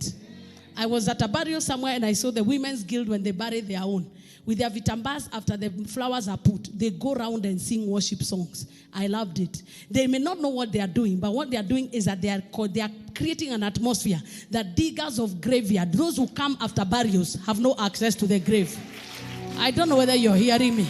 I was at a burial somewhere and I saw the women's guild when they bury their own. With their vitambas, after the flowers are put, they go around and sing worship songs. I loved it. They may not know what they are doing, but what they are doing is that they are creating an atmosphere that diggers of graveyard, those who come after burials, have no access to the grave. I don't know whether you're hearing me.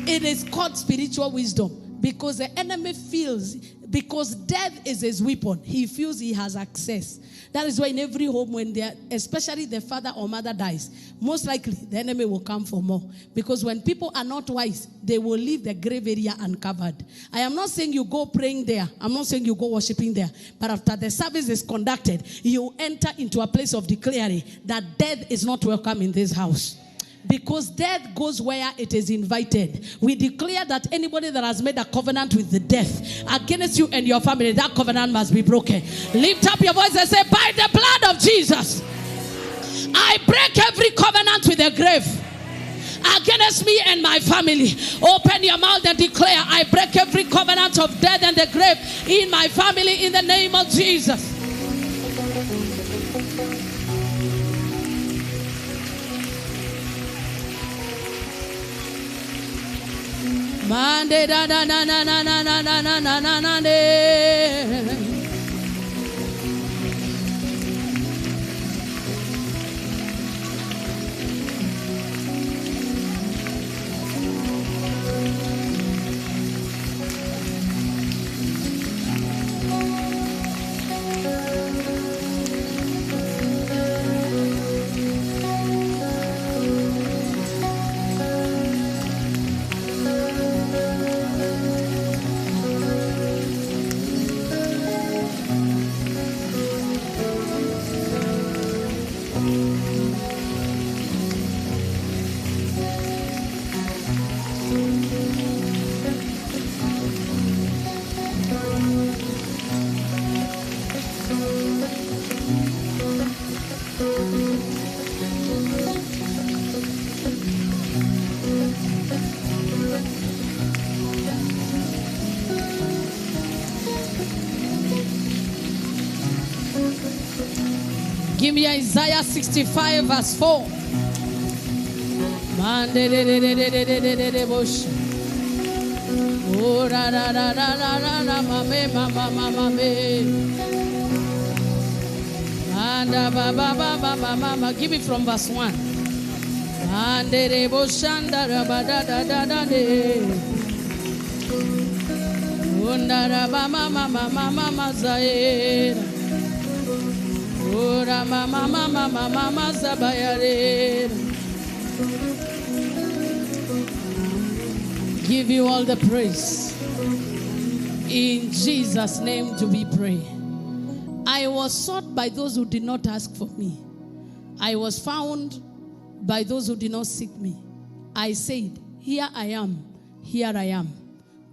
It is called spiritual wisdom, because the enemy feels, because death is his weapon, he feels he has access. That is why in every home, when especially the father or mother dies, most likely the enemy will come for more. Because when people are not wise, they will leave the grave area uncovered. I am not saying you go praying there. I'm not saying you go worshiping there. But after the service is conducted, you enter into a place of declaring that death is not welcome in this house. Because death goes where it is invited. We declare that anybody that has made a covenant with the death against you and your family, that covenant must be broken. Lift up your voice and say, by the blood of Jesus, I break every covenant with the grave. against me and my family. Open your mouth and declare, I break every covenant of death and the grave in my family in the name of Jesus. Mande da na na na na na na na na na na na. Give me Isaiah 65 verse 4. Give it from verse 1. Give you all the praise. In Jesus' name do we pray. I was sought by those who did not ask for me. I was found by those who did not seek me. I said, here I am, here I am,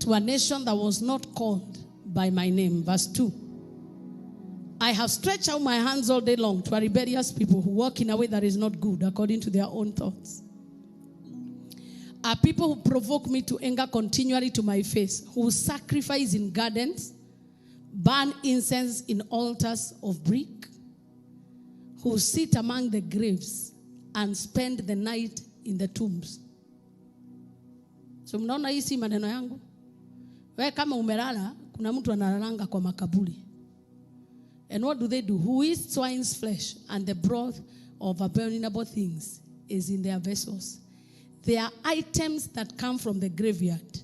to a nation that was not called by my name. Verse 2. I have stretched out my hands all day long to a rebellious people who walk in a way that is not good according to their own thoughts. A people who provoke me to anger continually to my face, who sacrifice in gardens, burn incense in altars of brick, who sit among the graves and spend the night in the tombs. So mnaona hii si maneno yangu? Wewe kama umelala, kuna mtu analalanga kwa makaburi. And what do? Who eats swine's flesh and the broth of abominable things is in their vessels. They are items that come from the graveyard.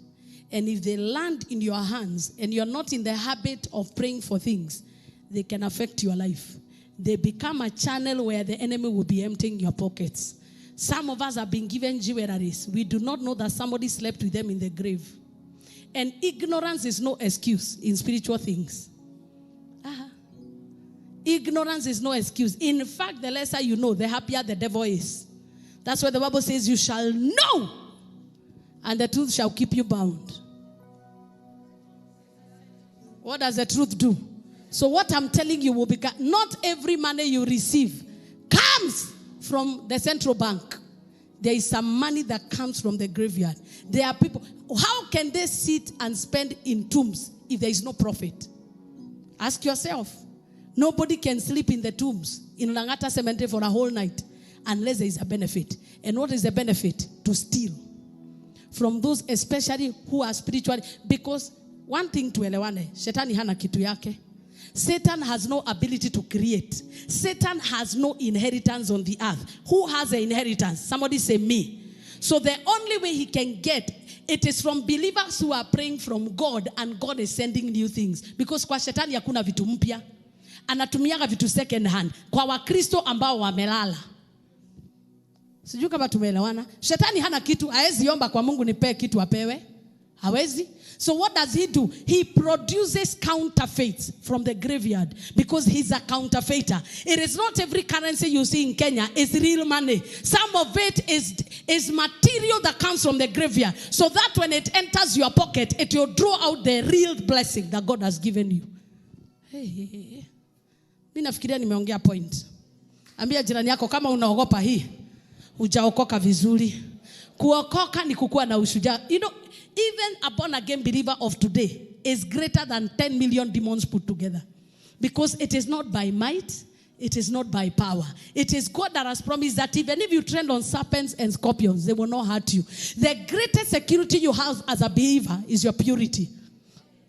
And if they land in your hands and you're not in the habit of praying for things, they can affect your life. They become a channel where the enemy will be emptying your pockets. Some of us have been given jewelries. We do not know that somebody slept with them in the grave. And ignorance is no excuse in spiritual things. Ignorance is no excuse. In fact, the lesser you know, the happier the devil is. That's why the Bible says, you shall know, and the truth shall keep you bound. What does the truth do? So what I'm telling you will be, not every money you receive comes from the central bank. There is some money that comes from the graveyard. There are people, how can they sit and spend in tombs if there is no profit? Ask yourself. Nobody can sleep in the tombs in Langata Cemetery for a whole night unless there is a benefit. And what is the benefit? To steal from those especially who are spiritually. Because one thing to elewane, Shetani hana kitu yake. Satan has no ability to create. Satan has no inheritance on the earth. Who has an inheritance? Somebody say me. So the only way he can get, it is from believers who are praying from God, and God is sending new things. Because kwa Shetani hakuna vitu mpya. Anatumiaga vitu second hand kwa Wakristo ambao wamelala. Sijui kama tumeelewana. Shetani hana kitu, haezi omba kwa Mungu nipe kitu apewe. Hawezi. So what does he do? He produces counterfeits from the graveyard because he's a counterfeiter. It is not every currency you see in Kenya is real money. Some of it is material that comes from the graveyard. So that when it enters your pocket, it will draw out the real blessing that God has given you. Hey. Mimi nafikiria nimeongea point. Ambia jirani yako kama unaogopa hii, hujaokoka vizuri. Kuokoka ni kukua na ushujaa. You know, even a born again believer of today is greater than 10 million demons put together. Because it is not by might, it is not by power. It is God that has promised that even if you tread on serpents and scorpions, they will not hurt you. The greatest security you have as a believer is your purity.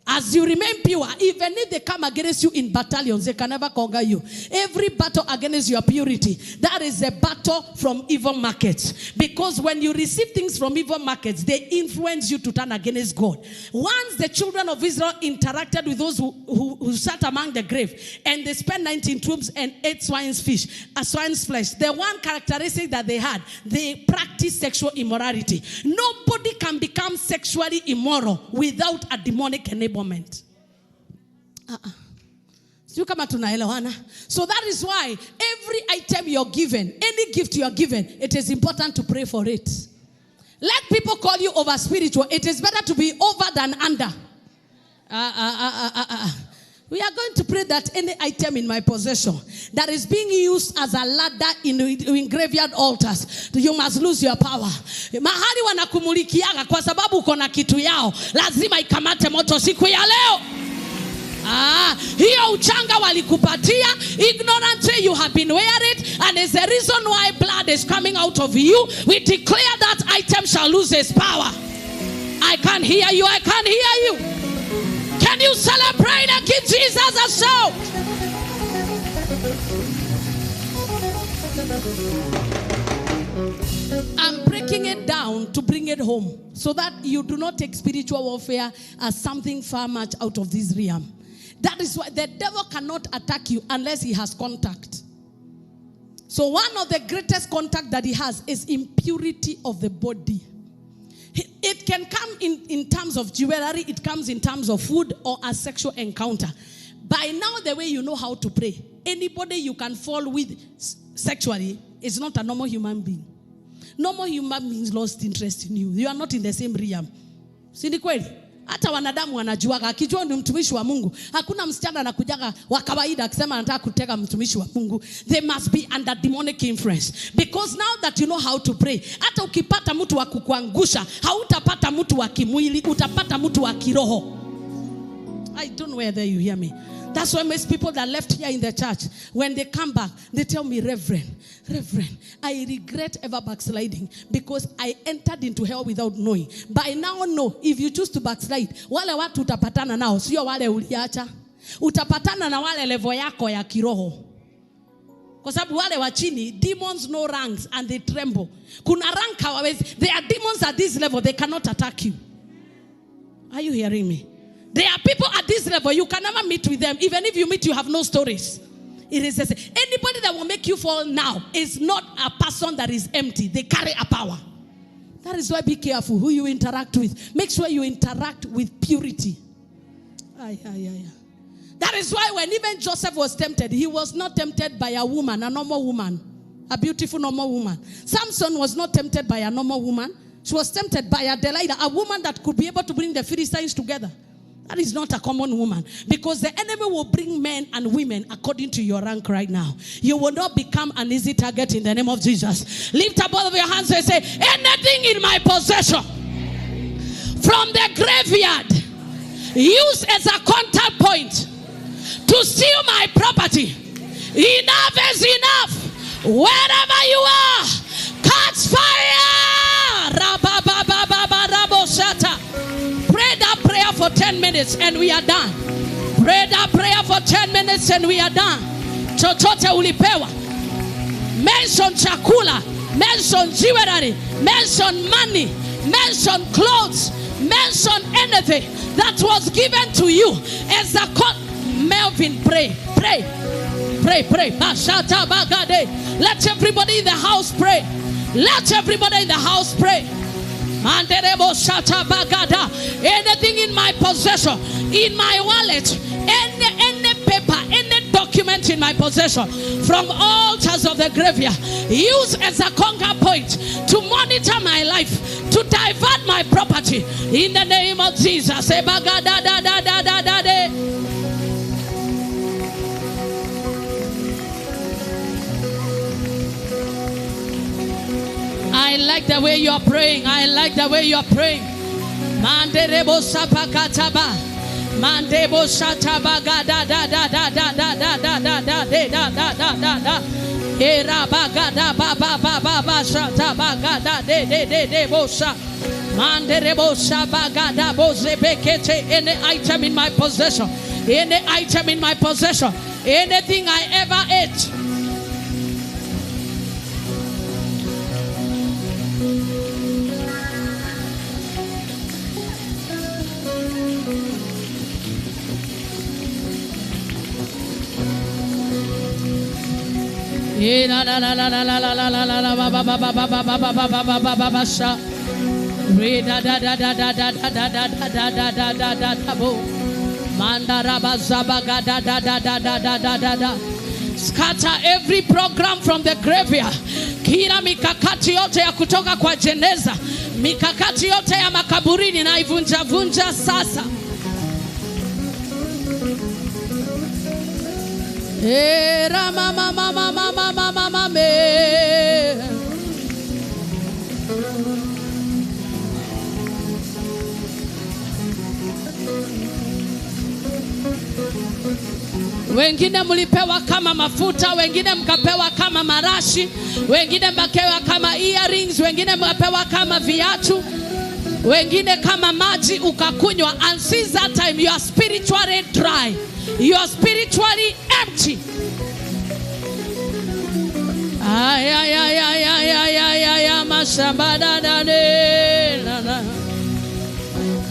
As you remain pure, even if they come against you in battalions, they can never conquer you. Every battle against your purity, that is a battle from evil markets. Because when you receive things from evil markets, they influence you to turn against God. Once the children of Israel interacted with those who sat among the grave, and they spent 19 tombs and ate swine's flesh, the one characteristic that they had, they practiced sexual immorality. Nobody can become sexually immoral without a demonic enablement. So that is why every item you're given, any gift you're given, it is important to pray for it. Let people call you over spiritual. It is better to be over than under. We are going to pray that any item in my possession that is being used as a ladder in graveyard altars, you must lose your power. Mahali wanakumulikiaga kwa sababu uko na kitu yao, lazima ikamate moto siku ya leo. Hiyo uchanga walikupatia, ignorantly you have been wearing it, and is the reason why blood is coming out of you. We declare that item shall lose its power. I can't hear you, I can't hear you. Can you celebrate and give Jesus a shout? I'm breaking it down to bring it home so that you do not take spiritual warfare as something far much out of this realm. That is why the devil cannot attack you unless he has contact. So one of the greatest contact that he has is impurity of the body. It can come in terms of jewelry, it comes in terms of food or a sexual encounter. By now, the way you know how to pray, anybody you can fall with sexually is not a normal human being. Normal human beings lost interest in you. You are not in the same realm. Si ni kweli? Hata wanadamu wanajuaga, akijua ni mtumishi wa Mungu. Hakuna msichana anakujaga wa kawaida akisema anataka kutega mtumishi wa Mungu. They must be under demonic influence. Because now that you know how to pray, hata ukipata mtu wa kukuangusha, hautapata mtu wa kimwili, utapata mtu wa kiroho. I don't know whether you hear me. That's why most people that left here in the church, when they come back, they tell me, Reverend, I regret ever backsliding because I entered into hell without knowing. By now, no, if you choose to backslide, wale watu utapatana nao, sio wale uliacha. Utapatana na wale level yako ya kiroho. Kwa sababu wale wa chini, demons know ranks and they tremble. Kuna rank hawawezi. There are demons at this level, they cannot attack you. Are you hearing me? There are people at this level, you can never meet with them. Even if you meet, you have no stories. It is anybody that will make you fall now is not a person that is empty. They carry a power. That is why be careful who you interact with. Make sure you interact with purity. That is why when even Joseph was tempted, he was not tempted by a woman, a normal woman, a beautiful normal woman. Samson was not tempted by a normal woman. She was tempted by a Delilah, a woman that could be able to bring the Philistines together. That is not a common woman. Because the enemy will bring men and women according to your rank right now. You will not become an easy target in the name of Jesus. Lift up both of your hands and say, anything in my possession from the graveyard used as a contact point to steal my property. Enough is enough. Wherever you are, catch fire. Pray that prayer for 10 minutes and we are done. Pray that prayer for 10 minutes and we are done. Chochote ulipewa. Mention chakula. Mention jewelry. Mention money. Mention clothes. Mention anything that was given to you as a Melvin, pray. Pray. Let everybody in the house pray. Let everybody in the house pray. Anything in my possession, in my wallet, any paper, any document in my possession from altars of the graveyard, used as a conquer point to monitor my life, to divert my property, in the name of Jesus. I I like the way you are praying. I like the way you are praying. Manderebo sapakataba. Mandebo shataba da da da da da da da da da da da da da da da. Era bagada baba baba shataba da de bosha. Manderebo sabagada bozebekete. Any item in my possession. Any item in my possession. Anything I ever ate. Scatter every program from the graveyard. Kila mikakati yote ya kutoka kwa jeneza, mikakati yote ya makaburini na ivunja sasa. Era mama mama mama mama mama. Wengine mlipewa kama mafuta, wengine mkapewa kama marashi, wengine mkapewa kama earrings, wengine mkapewa kama viatu, wengine kama maji ukakunywa. And since that time you are spiritually dry, you are spiritually empty. Ay ay ay ay ay ay ay ay ay mashamba da da de na na.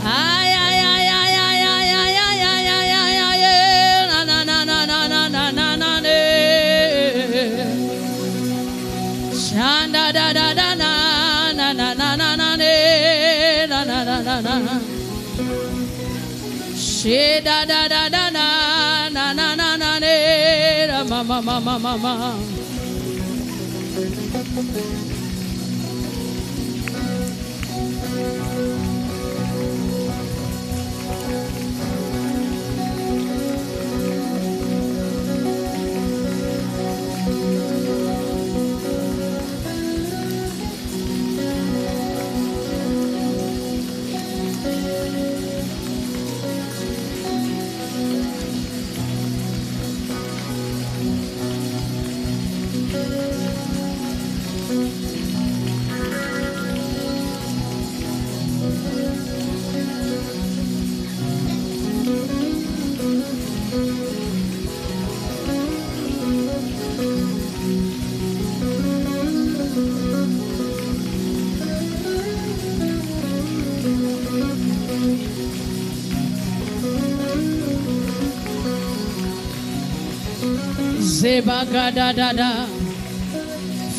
Ay ay ay ay ay ay ay ay ay ay ay ay na na na na na na na na na ne. Shanda da da da na na na na na na ne na na na na na. She da da da da na na na na na ne ma ma ma ma ma ma.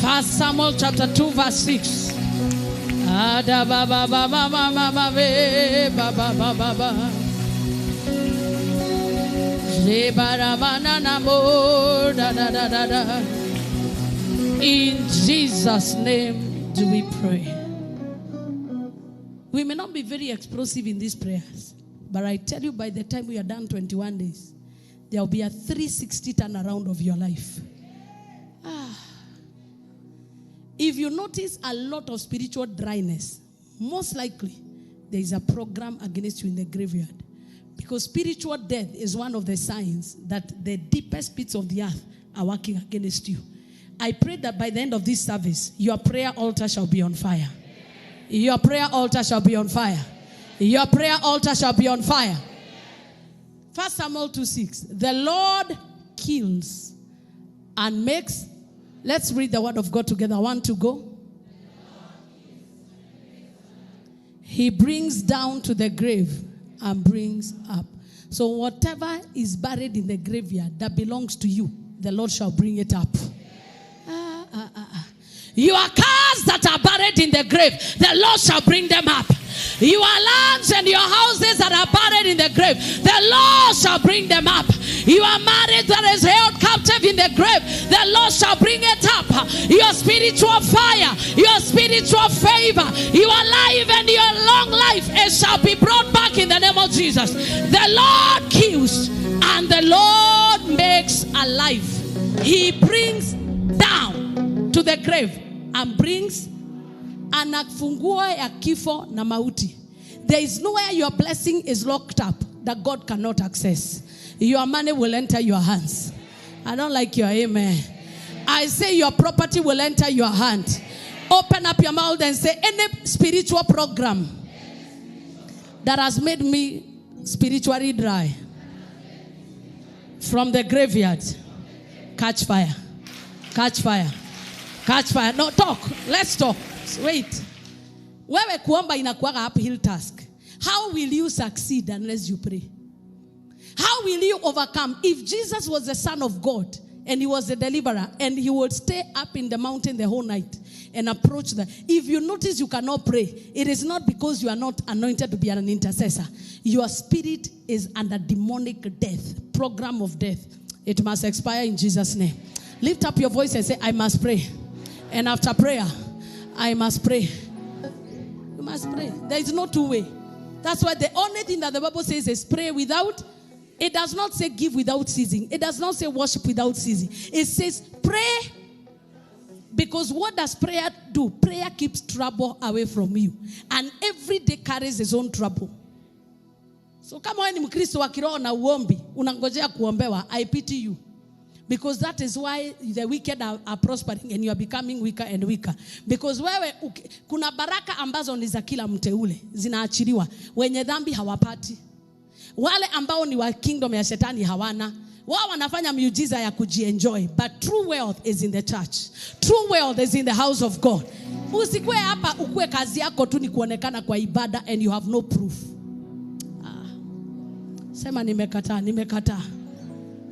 First Samuel chapter 2 verse 6. In Jesus' name do we pray. We may not be very explosive in these prayers, but I tell you, by the time we are done 21 days, there will be a 360 turnaround of your life. If you notice a lot of spiritual dryness, most likely there is a program against you in the graveyard. Because spiritual death is one of the signs that the deepest pits of the earth are working against you. I pray that by the end of this service, your prayer altar shall be on fire. Your prayer altar shall be on fire. Your prayer altar shall be on fire. 1 Samuel 2:6. The Lord kills and makes. Let's read the word of God together. 1, 2, go. He brings down to the grave and brings up. So whatever is buried in the graveyard that belongs to you, the Lord shall bring it up. Your cars that are buried in the grave, the Lord shall bring them up. Your lands and your houses that are buried in the grave, the Lord shall bring them up. Your marriage that is held captive in the grave, the Lord shall bring it up. Your spiritual fire, your spiritual favor, your life and your long life, it shall be brought back in the name of Jesus. The Lord kills and the Lord makes alive. He brings down to the grave and brings ana funguo ya kifo na mauti. There is nowhere your blessing is locked up that God cannot access. Your money will enter your hands. I don't like your amen. I say your property will enter your hand. Open up your mouth and say, any spiritual program that has made me spiritually dry from the graveyard, catch fire. Catch fire. Catch fire. No, talk. Let's talk. Wait. Wewe kuomba inakuwa uphill task. How will you succeed unless you pray? How will you overcome? If Jesus was the Son of God and he was the deliverer and he would stay up in the mountain the whole night and approach the... If you notice you cannot pray, it is not because you are not anointed to be an intercessor. Your spirit is under demonic death, program of death. It must expire in Jesus' name. Lift up your voice and say, I must pray. And after prayer, I must pray. You must pray. There is no two way. That's why the only thing that the Bible says is pray without. It does not say give without ceasing. It does not say worship without ceasing. It says pray. Because what does prayer do? Prayer keeps trouble away from you. And every day carries its own trouble. So kama wewe ni Mkristo wa kiroho na uombi, unangojea kuombewa, I pity you. Because that is why the wicked are prospering and you are becoming weaker and weaker. Because wewe, kuna baraka ambazo ni za kila mteule, zinaachiliwa. Wenye dhambi hawapati. Wale ambao ni wa kingdom ya shetani hawana. Wao wanafanya miujiza ya kujienjoy. But true wealth is in the church. True wealth is in the house of God. Usikwe hapa ukue kazi yako tu ni kuonekana kwa ibada and you have no proof. Sema nimekataa.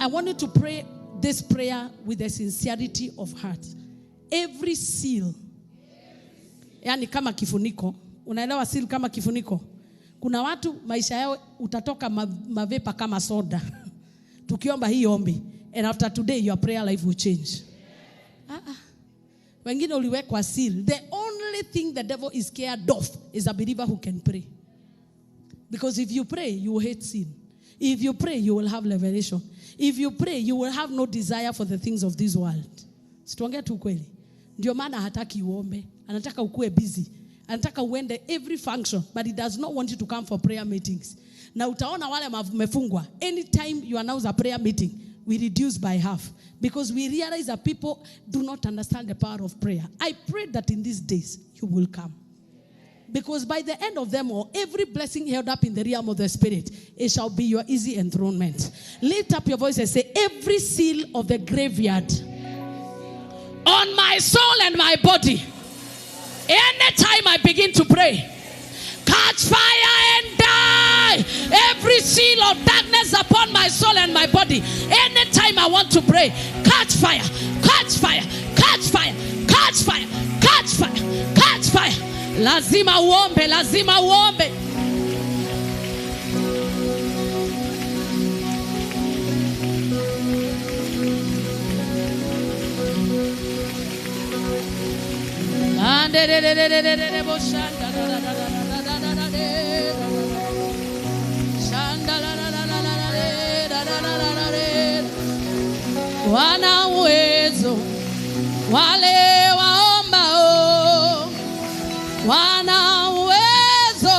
I want you to pray this prayer with a sincerity of heart. Every seal. Yani kama kifuniko. Unaelewa seal kama kifuniko? Kuna watu maisha yao utatoka mavepa kama soda. Tukiomba hii ombi. And after today your prayer life will change. Wengine uliwekwa seal. The only thing the devil is scared of is a believer who can pray. Because if you pray, you will hate sin. If you pray, you will have revelation. If you pray, you will have no desire for the things of this world. Situongea tu kweli. Ndio maana hataki uombe. Anataka ukue busy. Anataka uende every function. But he does not want you to come for prayer meetings. Na utaona wale mefungwa. Anytime you announce a prayer meeting, we reduce by half. Because we realize that people do not understand the power of prayer. I pray that in these days, you will come. Because by the end of them all, every blessing held up in the realm of the spirit, it shall be your easy enthronement. Lift up your voice and say, every seal of the graveyard on my soul and my body, anytime I begin to pray, catch fire and die. Every seal of darkness upon my soul and my body, anytime I want to pray, catch fire, catch fire, catch fire, catch fire, catch fire, catch fire. Lazima uombe, lazima uombe. Wana uwezo wale waombao, wana uwezo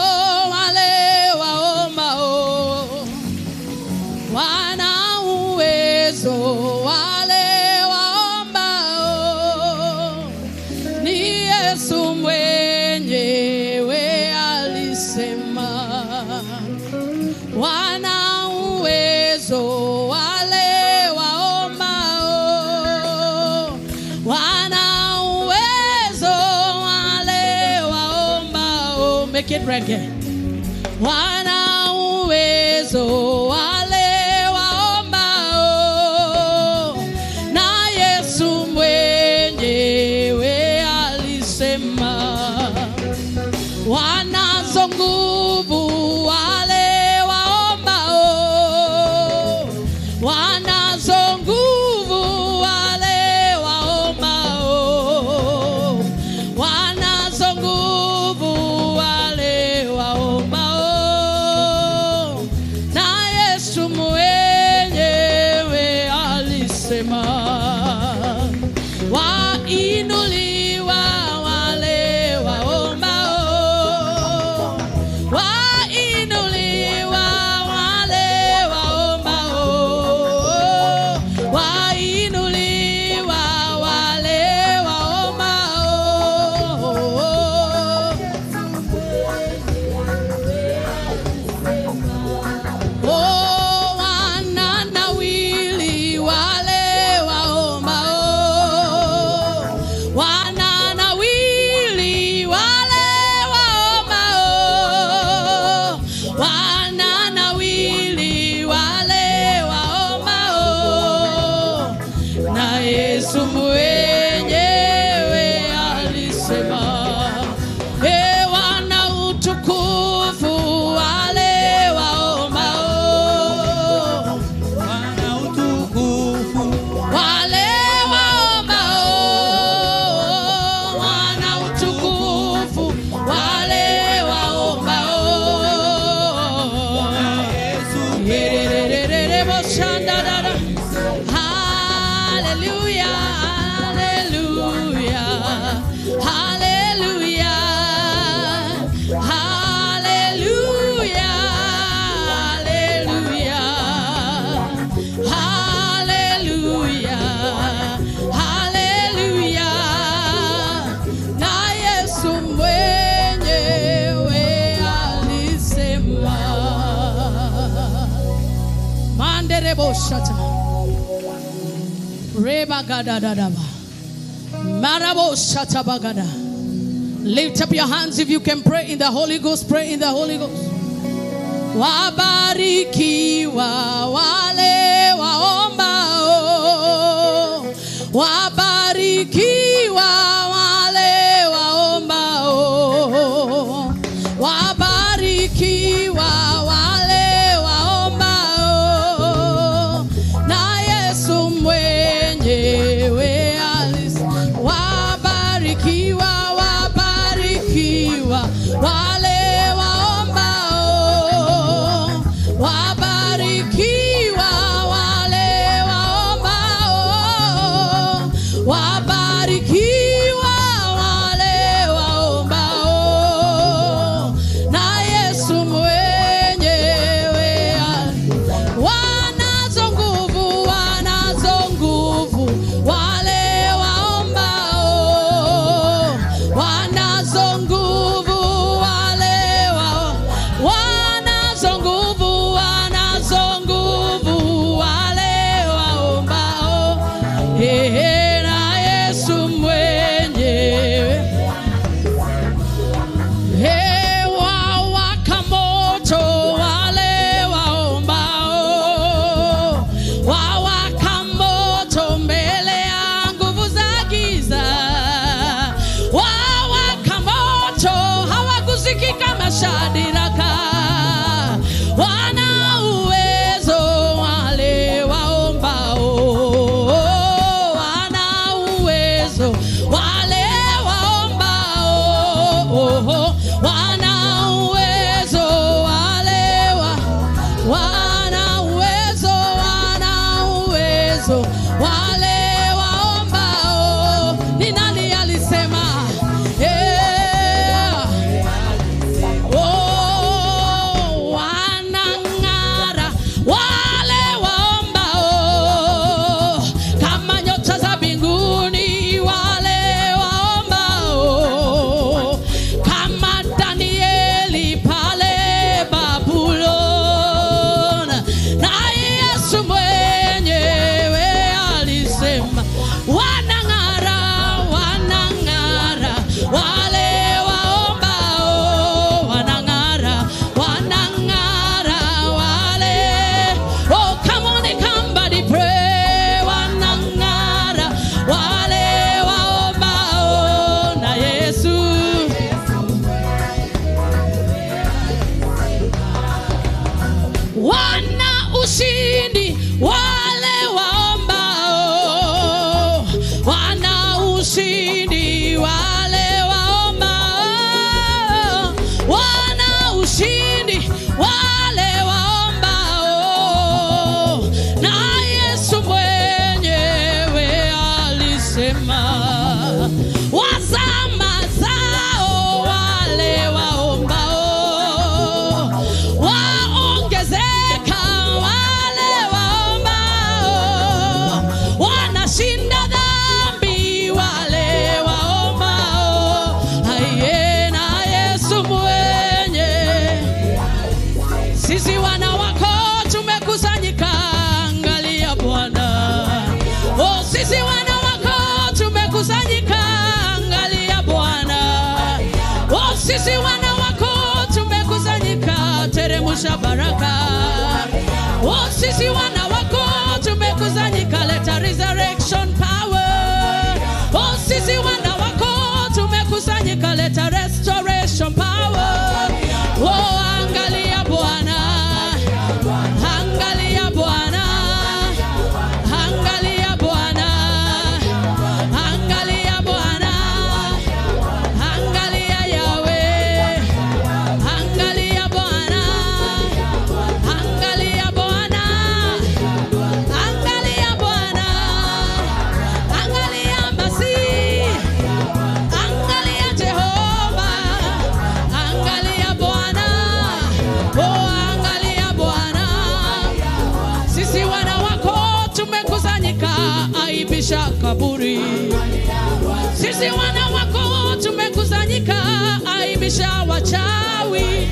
wale waombao, wana uwezo wale waombao. Ni Yesu mwenyewe alisema, wana uwezo wale waombao, wana uwezo wale waombao. Make it reggae. Wana uwezo wale waombao, na Yesu mwenyewe alisema, wanazo nguvu wale waombao, wanazo nguvu wale waombao, wanazo nguvu wale waombao, na Manderebo shata. Reba gada dadaba. Marabo shata bagada. Lift up your hands if you can pray in the Holy Ghost. Pray in the Holy Ghost. Wabarikiwa wale waombao. Wabarikiwa wale waombao. Wabarikiwa wale waombao. Na Yesu mwenyewe wabarikiwa, wabarikiwa wale waombao. Wabarikiwa wale waombao. Wabarikiwa wale waombao. Na Yesu mwenyewe wanazo nguvu, wanazo nguvu wale waombao. Wanazo nguvu wale wanazo nguvu, wanazo nguvu wale waombao. Na Yesu mwenyewe wawaka moto wale waombao. Wawaka moto mbele ya nguvu za giza. Wawaka moto hawagusiki kama Shadiraka. Wana uwezo wale waombao. Wana uwezo wale waombao. Wana uwezo wale wana uwezo, wana uwezo wale waombao. Ni nani alisema? Wanang'ara wale waombao kama nyota za mbinguni wale waombao. Kama Danieli pale Babulon. Na Yesu mwenyewe alisema wanang'ara, wanang'ara wale waombao. Wanang'ara, wanang'ara wale. Oh, come on, somebody pray. Wanang'ara wale waombao. Na Yesu wana ushindi wale waombao. Wana ushindi wale waombao. Wana ushindi wale waombao. Na Yesu mwenyewe alisema wazama zao wale waombao. Waongezeka wale waombao. Wanashinda dhambi wale waombao. Aiye, na Yesu mwenyewe. Sisi wana wako tumekusanyika, angalia Bwana. Oh, sisi wana wako tumekusanyika, angalia Bwana. Oh, sisi wana wako tumekusanyika, teremusha baraka. Oh, sisi wana wako tumekusanyika, leta resurrection power. Oh, sisi wana wako tumekusanyika, leta restoration power. Oh, angalia Bwana. Angalia Bwana. Angalia Bwana. Angalia Bwana. Angalia Yahweh. Angalia Bwana. Angalia Bwana. Angalia Bwana. Angalia Masihi. Angalia Jehova. Angalia Bwana. Oh, angalia Bwana. Sisi wana wako tumekusanyika, aibisha kaburi. Sisi wana wako tumekusanyika, aibisha wachawi.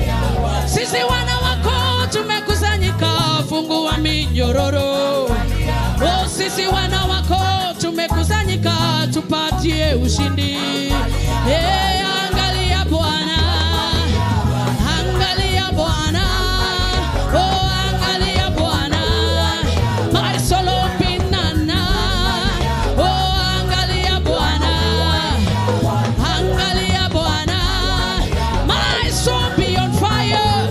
Sisi wana wako tumekusanyika, kufungua minyororo. Oh, sisi wana wako tumekusanyika tupatie ushindi. Angalia Bwana, angalia Bwana, oh angalia Bwana, my soul pinana. Oh angalia Bwana, angalia Bwana, my soul be on fire,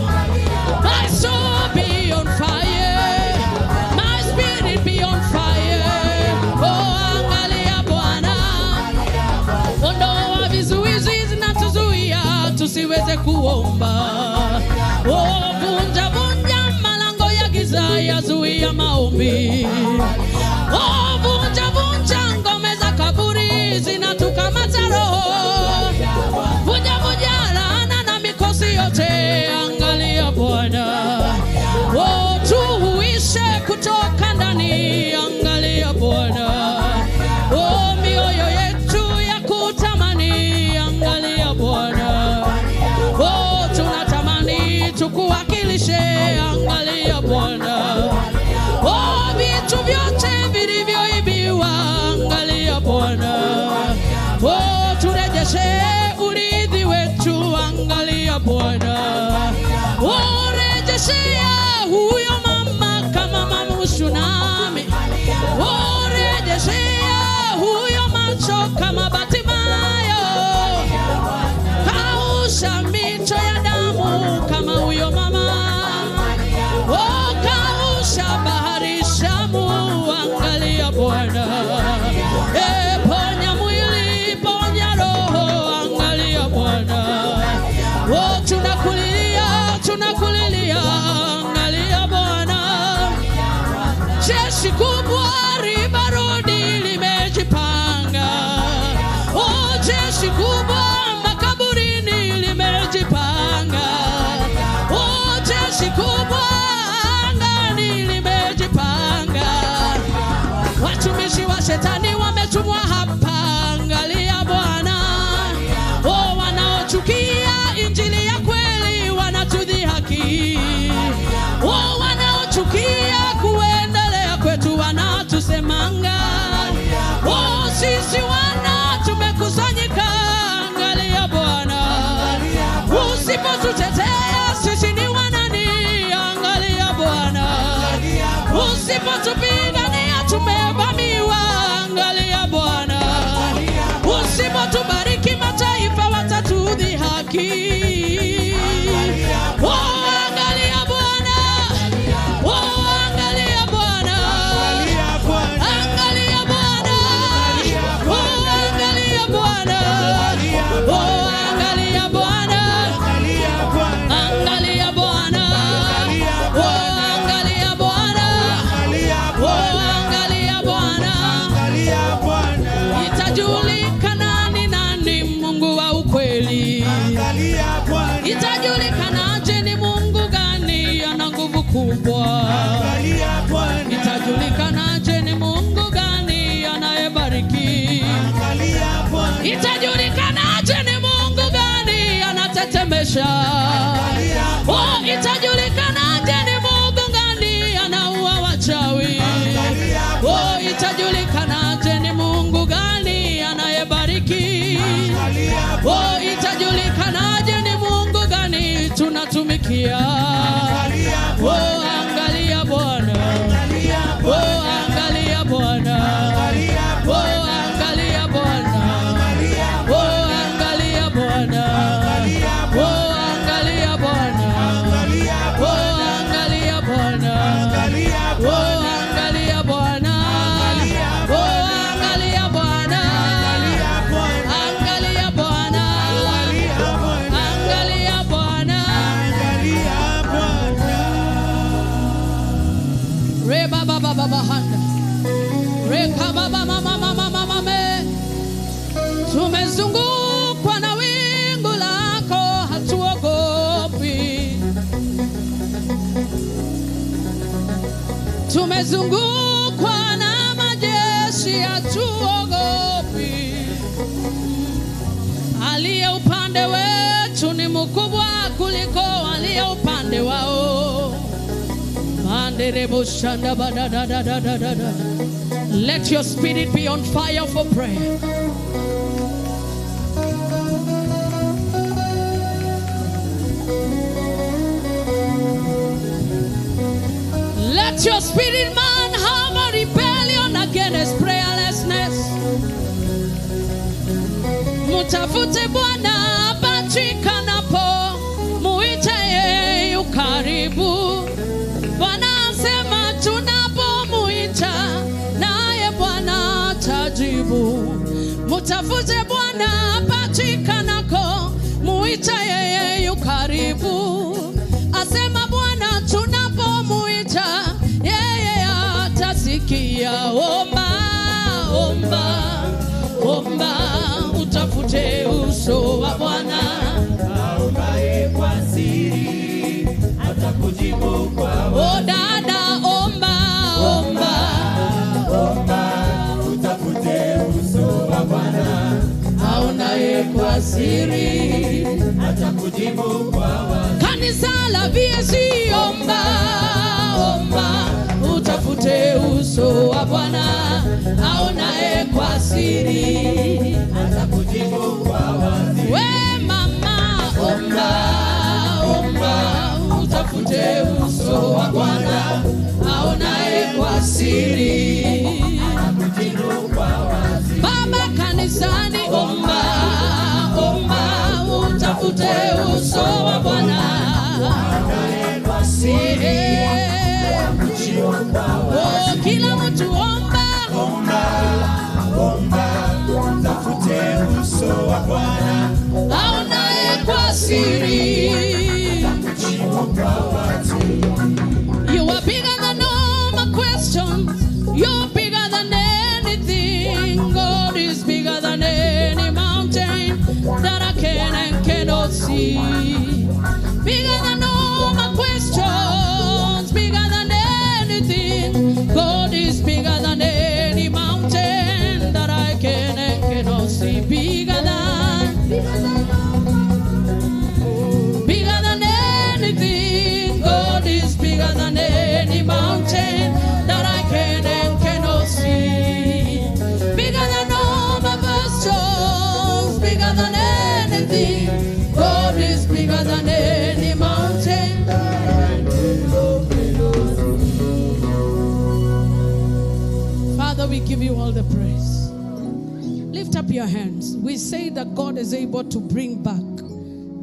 my soul be on fire, my spirit be on fire. Oh angalia Bwana, ondoa vizuizi zinatuzuia tusiweze kuomba. Oh vunja vunja malango ya giza yazuia maombi. Oh vunja vunja ngome za kaburi zinatukamata roho. Vunja vunja laana na mikosi yote, angalia Bwana. Oh tuhuishe kutoka ndani, angalia Bwana. Oh mioyo yetu ya kutamani, angalia Bwana. Oh tunatamani tukuwakilishe, angalia Bwana. Oh vitu vyote vilivyoibiwa, angalia Bwana. Oh turejeshe urithi wetu, angalia Bwana. Oh rejeshea huyo mama kama mama tsunami. Oh rejeshea huyo macho kama Batimayo. Kausha mito ya damu kama huyo mama. Oh kausha bahari Shamu, angalia Bwana. Ponya mwili, ponya roho, angalia Bwana. Oh tunakulilia, tunakulilia, angalia Bwana. Jeshi kubwa ribarodi limejipanga. Oh jeshi kubwa makaburini limejipanga. Oh jeshi kubwa angani limejipanga. Watumishi wa shetani wametumwa hapa, angalia Bwana. Oh wanaochukia injili ya kweli wanatudhihaki. Oh wanaochukia kuendelea kwetu wanatusemanga. Oh sisi wana tumekusanyika, angalia Bwana. Usipotutetea sisi ni wanani, angalia Bwana. Usipotupigania tumevamiwa, angalia Bwana. Usipotubariki mataifa watatudhihaki. Oh angalia Bwana, oh angalia Bwana, angalia Bwana, oh angalia Bwana, oh angalia Bwana, angalia Bwana, oh angalia Bwana, oh angalia Bwana. Itajulikana ni nani Mungu wa ukweli. Itajulikanaje ni Mungu gani ana nguvu kubwa. Itajulikanaje ni Mungu gani anayebariki. Itajulikanaje ni Mungu gani anatetemesha. Oh itajulikanaje ni Mungu gani anaua wachawi. Oh itajulikanaje ni Mungu gani anayebariki. Oh itajulikanaje ni Mungu gani tunatumikia. Oh angalia Bwana, oh angalia Bwana, oh angalia Bwana, oh angalia Bwana, oh angalia Bwana, oh angalia Bwana, oh angalia Bwana, oh angalia Bwana, angalia Bwana, angalia Bwana. Re baba baba bahanda, re kababa mama mama mama me. Tumezungukwa na wingu lako, hatuogopi. Tumezungukwa na majeshi, hatuogopi. Aliye upande wetu ni mkubwa kuliko aliye upande wao. Let your spirit be on fire for prayer. Let your spirit man have a rebellion against prayerlessness. Mutafute Bwana patikanapo, muite yeye ukaribu. Bwana asema tunapomuita, naye Bwana atajibu. Mutafute Bwana patikanako, muite yeye ukaribu. Asema Bwana tunapomuita, yeye atasikia. Omba, omba, omba, utafute uso wa Bwana. Aombaye kwa siri atakujibu kwa wazi. Oh dada, omba, omba, Omba, utafute uso wa Bwana. aonaye kwa siri Atakujibu kwa wazi. kanisa la VSC. Omba, omba, utafute uso wa Bwana, aonaye kwa siri Atakujibu kwa wazi. we mama. Omba, omba, utafute uso wa Bwana, aonaye kwa siri. Atakujibu kwa wazi. Baba kanisani, omba, omba, utafute uso wa Bwana, Aombaye kwa siri atakujibu kwa wazi. oh kila mtu omba. Omba, omba, utafute uso wa Bwana. Aonaye kwa siri. Atakujibu kwa wazi. You are bigger than all my questions. You're bigger than anything. God is bigger than any mountain that I can and cannot see. Bigger than all my questions. Bigger than anything. God is bigger than any mountain that I can and cannot see. Bigger than anything. God is bigger than any mountain that I can and cannot see. Bigger than all my questions. Bigger than anything. God is bigger than any mountain that I cannot see. Father, we give you all the praise. Lift up your hands. We say that God is able to bring back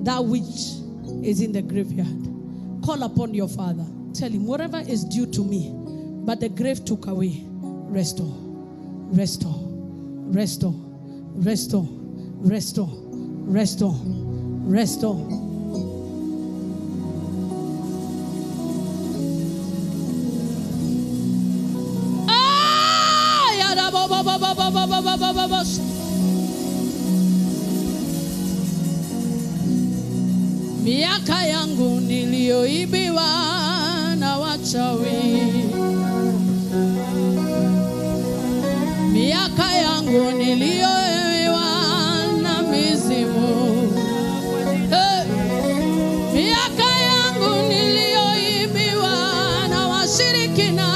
that which is in the graveyard. Call upon your Father. Tell him, whatever is due to me, but the grave took away, restore, restore, restore, restore, restore, restore, restore. Miaka yangu niliyoibiwa na wachawi, miaka yangu niliyoibiwa na mizimu, miaka yangu niliyoibiwa na washirikina,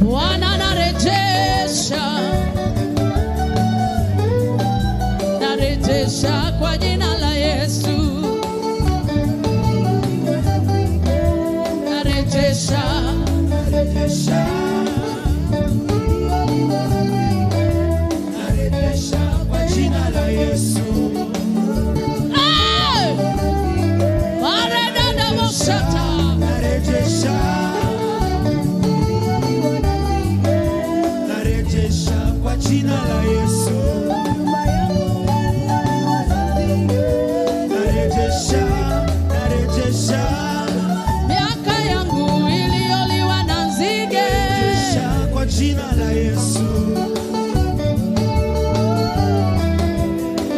Bwana anarejesha narejesha, narejesha. Miaka yangu iliyoliwa na nzige. Narejesha kwa jina la Yesu.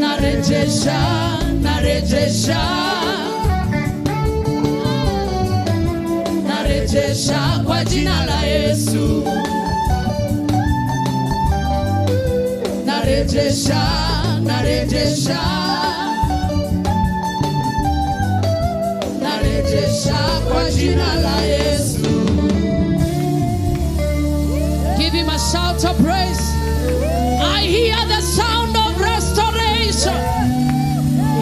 Narejesha, narejesha. Narejesha kwa jina la Yesu. Narejesha, narejesha. Narejesha kwa jina la Yesu. Give him a shout of praise. I hear the sound of restoration.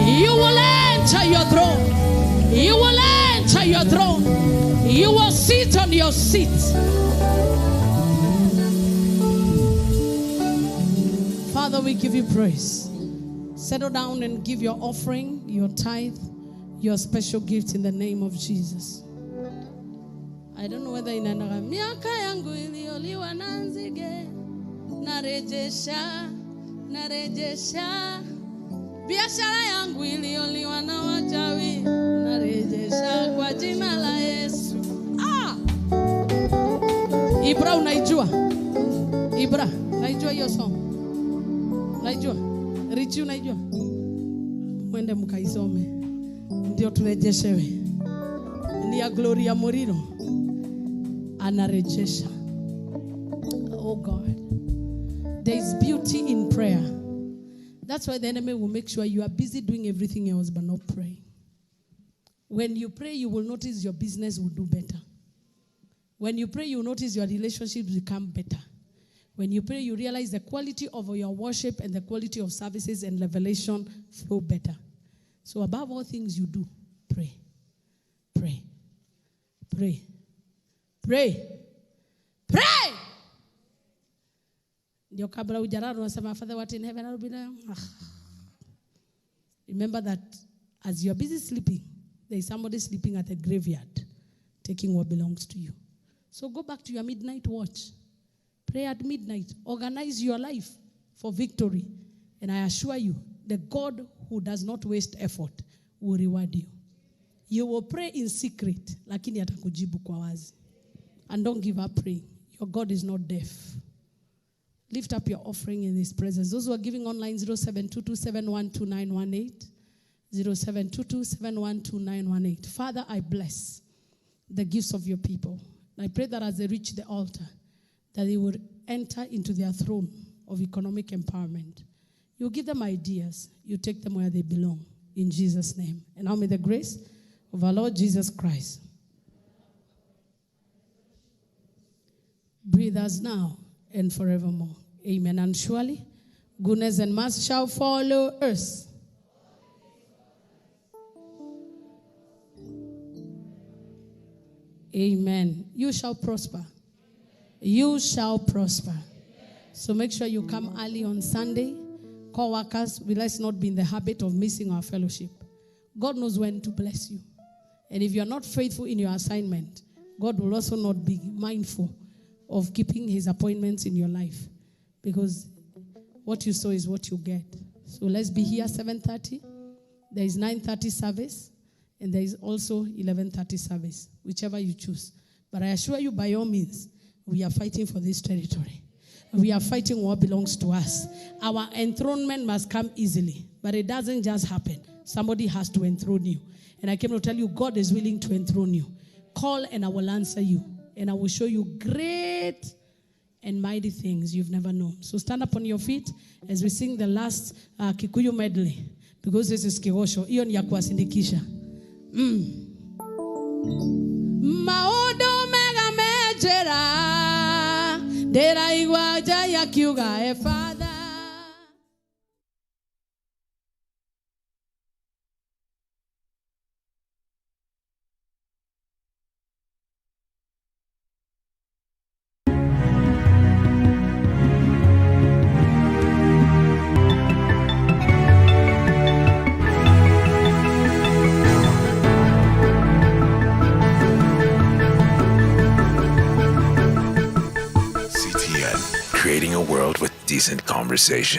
You will enter your throne. You will enter your throne. You will sit on your seat. Father, we give you praise. Settle down and give your offering, your tithe, your special gift in the name of Jesus. I don't know whether inaenda miaka yangu iliyoliwa na nzige. Narejesha, narejesha. Biashara yangu iliyoliwa na wachawi. Narejesha kwa jina la Yesu. Ibra unaijua? Ibra, unaijua hiyo song? Unaijua? Richi unaijua? Mwende mkaisome. Ndio turejeshewe. Ni ya Gloria Morino. Anarejesha. Oh God. There is beauty in prayer. That's why the enemy will make sure you are busy doing everything else but not praying. When you pray, you will notice your business will do better. When you pray, you will notice your relationships become better. When you pray, you realize the quality of your worship and the quality of services and revelation flow better. So above all things you do, pray. Pray. Pray. Pray. Pray. Ndio kabla ujararo unasema Father what in heaven will be there. Remember that as you are busy sleeping, there is somebody sleeping at a graveyard taking what belongs to you. So go back to your midnight watch. Pray at midnight. Organize your life for victory. And I assure you, the God who does not waste effort will reward you. You will pray in secret, lakini atakujibu kwa wazi. And don't give up praying. Your God is not deaf. Lift up your offering in his presence. Those who are giving online, 0722712918. 0722712918. Father, I bless the gifts of your people. I pray that as they reach the altar, that they would enter into their throne of economic empowerment. You give them ideas. You take them where they belong. In Jesus' name. And now may the grace of our Lord Jesus Christ breathe us now and forevermore. Amen. And surely, goodness and mercy shall follow us. Amen. You shall prosper. You shall prosper. So make sure you come early on Sunday. Co-workers, let's not be in the habit of missing our fellowship. God knows when to bless you. And if you are not faithful in your assignment, God will also not be mindful of keeping his appointments in your life. Because what you sow is what you get. So let's be here 7:30. There is 9:30 service. And there is also 11:30 service, whichever you choose. But I assure you, by all means, we are fighting for this territory. We are fighting what belongs to us. Our enthronement must come easily. But it doesn't just happen. Somebody has to enthrone you. And I came to tell you, God is willing to enthrone you. Call and I will answer you. And I will show you great and mighty things you've never known. So stand up on your feet as we sing the last Kikuyu medley. Because this is Kigooco. Iyo ni ya kuwasindikisha. Maodo mega mejera dera igwaja ya kiuga Father. Creating a world with decent conversation.